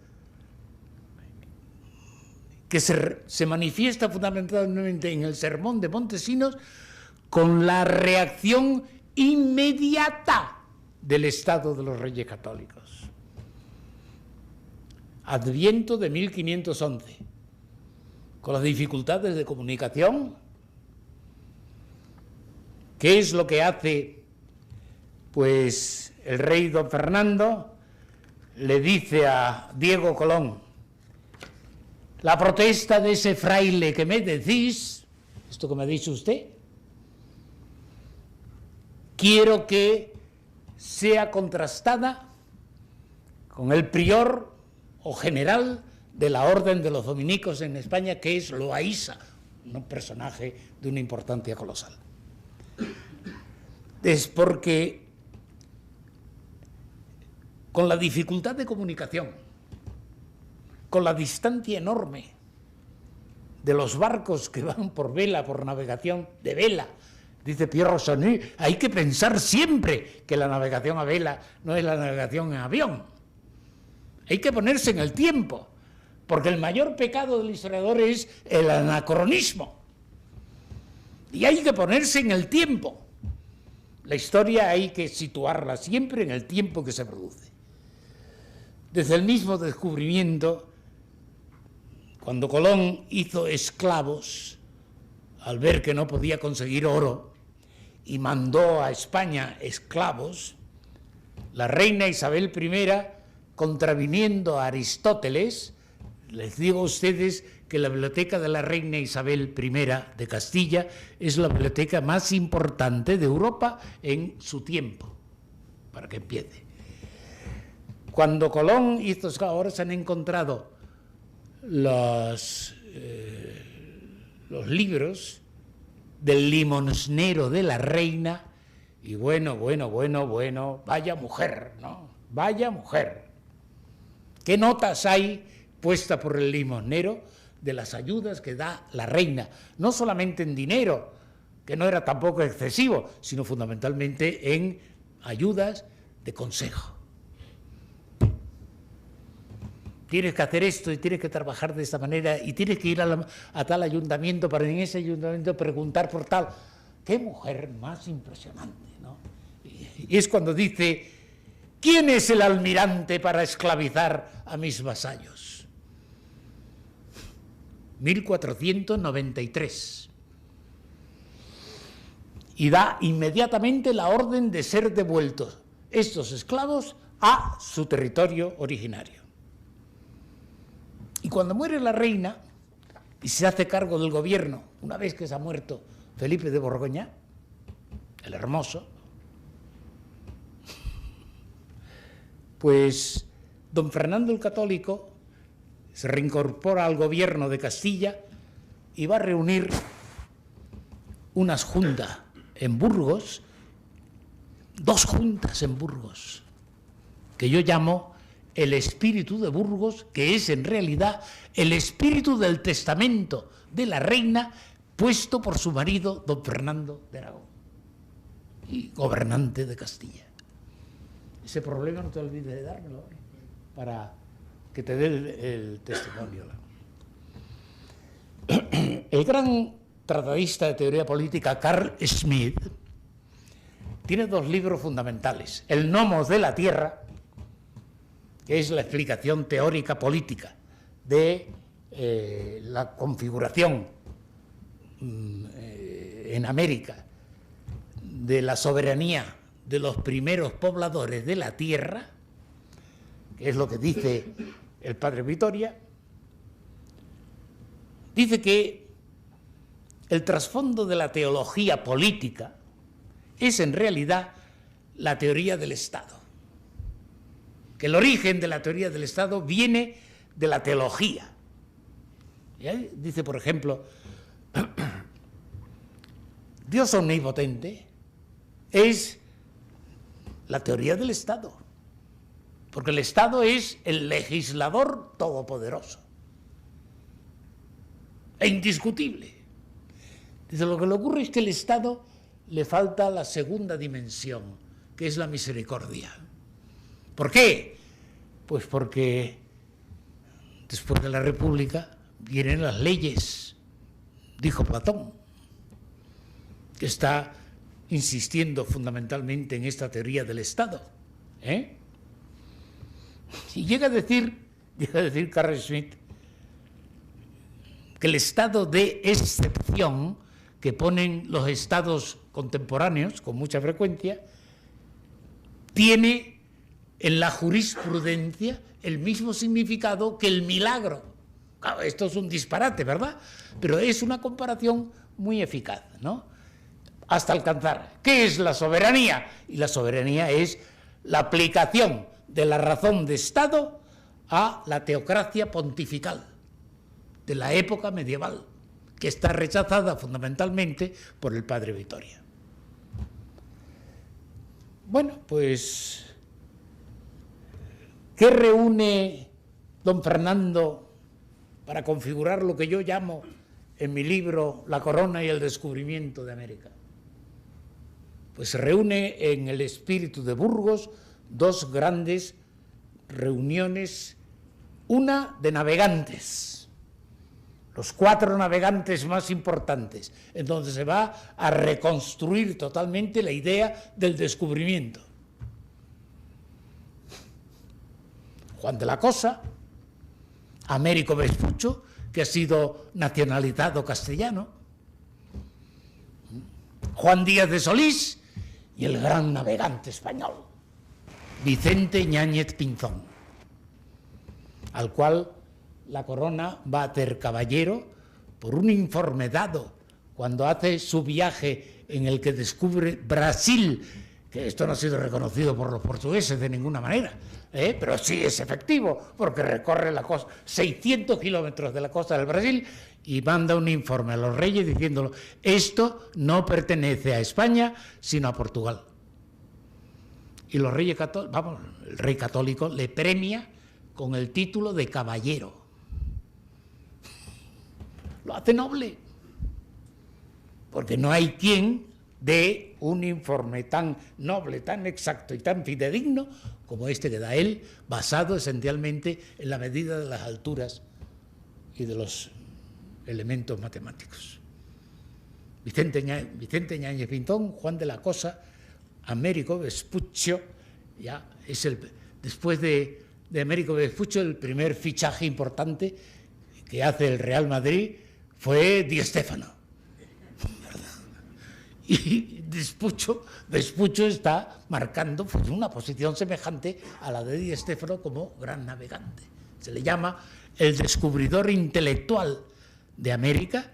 que se manifiesta fundamentalmente en el Sermón de Montesinos con la reacción inmediata del Estado de los Reyes Católicos. Adviento de 1511, con las dificultades de comunicación. ¿Qué es lo que hace? Pues el rey don Fernando le dice a Diego Colón: la protesta de ese fraile que me decís, esto que me ha dicho usted, quiero que sea contrastada con el prior o general de la Orden de los Dominicos en España, que es Loaysa, un personaje de una importancia colosal. Es porque con la dificultad de comunicación, con la distancia enorme de los barcos que van por vela, por navegación de vela, dice Pierre Rosony, hay que pensar siempre que la navegación a vela no es la navegación en avión. Hay que ponerse en el tiempo, porque el mayor pecado del historiador es el anacronismo. Y hay que ponerse en el tiempo. La historia hay que situarla siempre en el tiempo que se produce. Desde el mismo descubrimiento, cuando Colón hizo esclavos, al ver que no podía conseguir oro, y mandó a España esclavos, la reina Isabel I, contraviniendo a Aristóteles, les digo a ustedes que la biblioteca de la reina Isabel I de Castilla es la biblioteca más importante de Europa en su tiempo, para que empiece. Cuando Colón hizo, ahora se han encontrado los libros del limosnero de la reina, y bueno, vaya mujer, ¿no? Vaya mujer. ¿Qué notas hay puestas por el limosnero de las ayudas que da la reina? No solamente en dinero, que no era tampoco excesivo, sino fundamentalmente en ayudas de consejo. Tienes que hacer esto y tienes que trabajar de esta manera y tienes que ir a tal ayuntamiento para en ese ayuntamiento preguntar por tal. ¡Qué mujer más impresionante!, ¿no? Y es cuando dice: ¿quién es el almirante para esclavizar a mis vasallos? 1493. Y da inmediatamente la orden de ser devueltos estos esclavos a su territorio originario. Y cuando muere la reina y se hace cargo del gobierno, una vez que se ha muerto Felipe de Borgoña, el Hermoso, pues don Fernando el Católico se reincorpora al gobierno de Castilla y va a reunir unas juntas en Burgos, 2 juntas en Burgos, que yo llamo el espíritu de Burgos, que es en realidad el espíritu del testamento de la reina puesto por su marido don Fernando de Aragón, y gobernante de Castilla. Ese problema no te olvides de dármelo para que te dé el testimonio. El gran tratadista de teoría política Carl Schmitt tiene 2 libros fundamentales: El Nomos de la Tierra, que es la explicación teórica política de la configuración en América de la soberanía de los primeros pobladores de la tierra, que es lo que dice el padre Vitoria. Dice que el trasfondo de la teología política es en realidad la teoría del Estado, que el origen de la teoría del Estado viene de la teología. Dice, por ejemplo, Dios omnipotente es la teoría del Estado. porque el Estado es el legislador todopoderoso e indiscutible. Dice, lo que le ocurre es que al Estado le falta la segunda dimensión, que es la misericordia. ¿Por qué? Pues porque después de la República vienen las leyes, dijo Platón, que está insistiendo fundamentalmente en esta teoría del Estado. Y llega a decir Carl Schmitt que el estado de excepción que ponen los estados contemporáneos con mucha frecuencia tiene en la jurisprudencia el mismo significado que el milagro. Claro, esto es un disparate, ¿verdad? Pero es una comparación muy eficaz, ¿no? Hasta alcanzar. ¿Qué es la soberanía? Y la soberanía es la aplicación de la razón de Estado a la teocracia pontifical de la época medieval, que está rechazada fundamentalmente por el padre Vittoria. Bueno, pues, ¿qué reúne don Fernando para configurar lo que yo llamo en mi libro La corona y el descubrimiento de América? Pues se reúne en el espíritu de Burgos dos grandes reuniones, una de navegantes, los 4 navegantes más importantes, en donde se va a reconstruir totalmente la idea del descubrimiento. Juan de la Cosa, Américo Vespuccio, que ha sido nacionalizado castellano, Juan Díaz de Solís y el gran navegante español, Vicente Ñáñez Pinzón, al cual la corona va a hacer caballero por un informe dado cuando hace su viaje en el que descubre Brasil, que esto no ha sido reconocido por los portugueses de ninguna manera, pero sí es efectivo, porque recorre la costa, 600 kilómetros de la costa del Brasil, y manda un informe a los reyes diciéndolo, esto no pertenece a España, sino a Portugal. Y los reyes católicos, el rey católico le premia con el título de caballero. Lo hace noble, porque no hay quien dé un informe tan noble, tan exacto y tan fidedigno como este que da él, basado esencialmente en la medida de las alturas y de los elementos matemáticos. Vicente Ñáñez Pinzón, Juan de la Cosa, Américo Vespuccio, ya es después de Américo Vespuccio, el primer fichaje importante que hace el Real Madrid fue Di Stéfano. Y Vespuccio está marcando pues, una posición semejante a la de Di Stéfano como gran navegante. Se le llama el descubridor intelectual de América,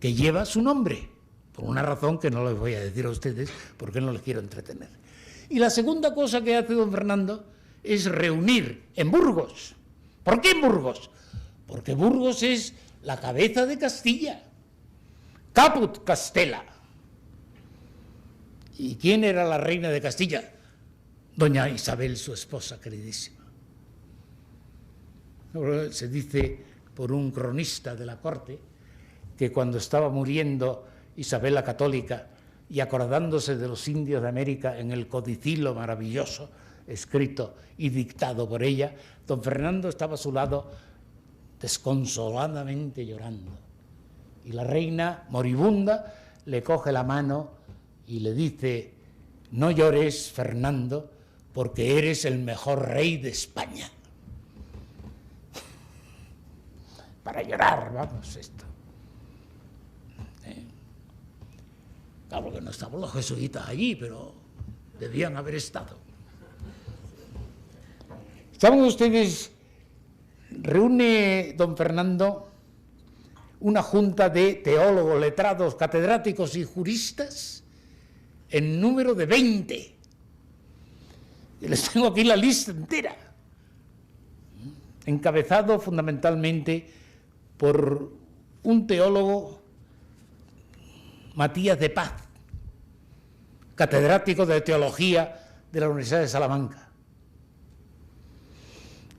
que lleva su nombre, por una razón que no les voy a decir a ustedes porque no les quiero entretener. Y la segunda cosa que hace don Fernando es reunir en Burgos. ¿Por qué en Burgos? Porque Burgos es la cabeza de Castilla, Caput Castella. ¿Y quién era la reina de Castilla? Doña Isabel, su esposa queridísima. Se dice por un cronista de la corte que cuando estaba muriendo Isabel la Católica y acordándose de los indios de América en el codicilo maravilloso escrito y dictado por ella, don Fernando estaba a su lado desconsoladamente llorando. Y la reina, moribunda, le coge la mano y le dice, no llores, Fernando, porque eres el mejor rey de España. Para llorar, vamos, esto. Claro que no estaban los jesuitas allí, pero debían haber estado. ¿Saben ustedes? Reúne don Fernando una junta de teólogos, letrados, catedráticos y juristas en número de 20. Y les tengo aquí la lista entera. Encabezado fundamentalmente por un teólogo, Matías de Paz, catedrático de teología de la Universidad de Salamanca.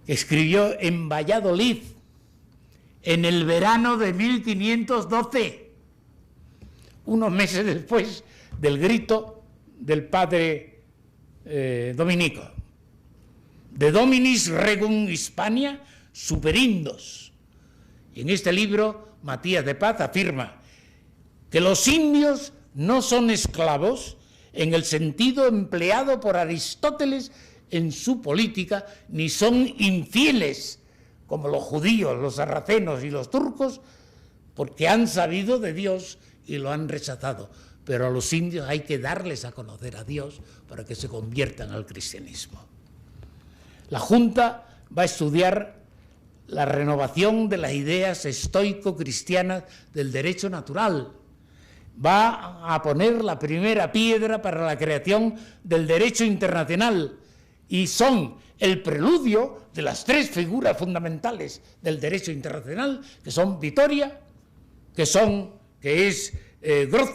que escribió en Valladolid en el verano de 1512, unos meses después del grito del padre dominico, de Dominis Regum Hispania superindos. Y en este libro Matías de Paz afirma que los indios no son esclavos en el sentido empleado por Aristóteles en su política, ni son infieles como los judíos, los sarracenos y los turcos, porque han sabido de Dios y lo han rechazado. Pero a los indios hay que darles a conocer a Dios para que se conviertan al cristianismo. La Junta va a estudiar la renovación de las ideas estoico-cristianas del derecho natural. Va a poner la primera piedra para la creación del derecho internacional y son el preludio de las tres figuras fundamentales del derecho internacional, que son Vitoria, que es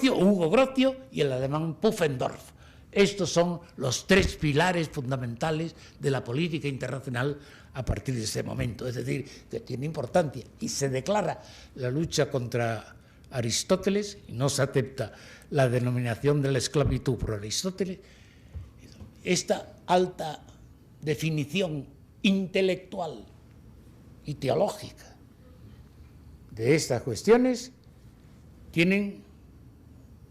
Hugo Grocio, y el alemán Pufendorf. Estos son los tres pilares fundamentales de la política internacional a partir de ese momento. Es decir, que tiene importancia y se declara la lucha contra Aristóteles y no se acepta la denominación de la esclavitud por Aristóteles. Esta alta definición intelectual y teológica de estas cuestiones tienen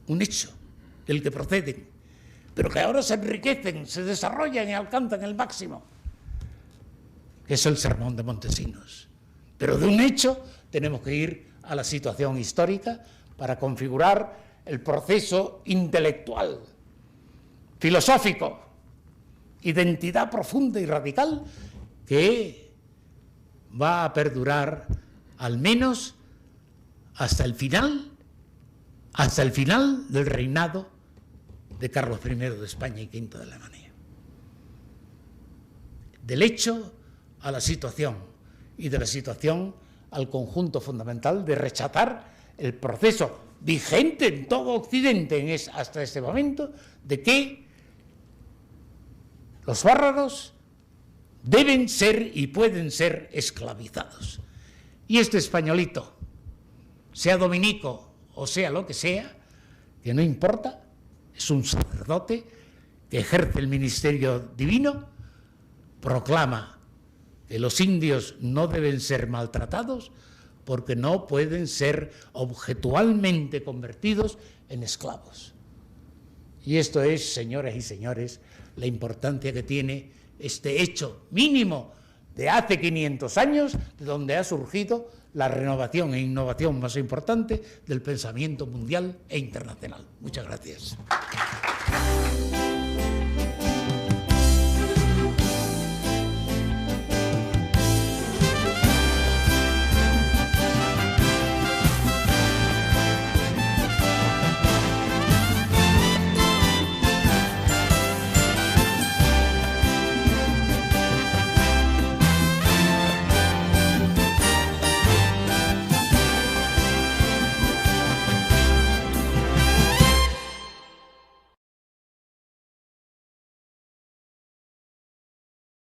un hecho del que proceden, pero que ahora se enriquecen, se desarrollan y alcanzan el máximo, que es el Sermón de Montesinos. Pero de un hecho tenemos que ir a la situación histórica para configurar el proceso intelectual, filosófico, identidad profunda y radical que va a perdurar al menos hasta el final del reinado de Carlos I de España y V de Alemania. Del hecho a la situación y de la situación al conjunto fundamental de rechazar el proceso vigente en todo Occidente hasta este momento de que los bárbaros deben ser y pueden ser esclavizados. Y este españolito, sea dominico o sea lo que sea, que no importa, es un sacerdote que ejerce el ministerio divino, proclama que los indios no deben ser maltratados porque no pueden ser objetualmente convertidos en esclavos. Y esto es, señoras y señores, la importancia que tiene este hecho mínimo de hace 500 años, de donde ha surgido la renovación e innovación más importante del pensamiento mundial e internacional. Muchas gracias.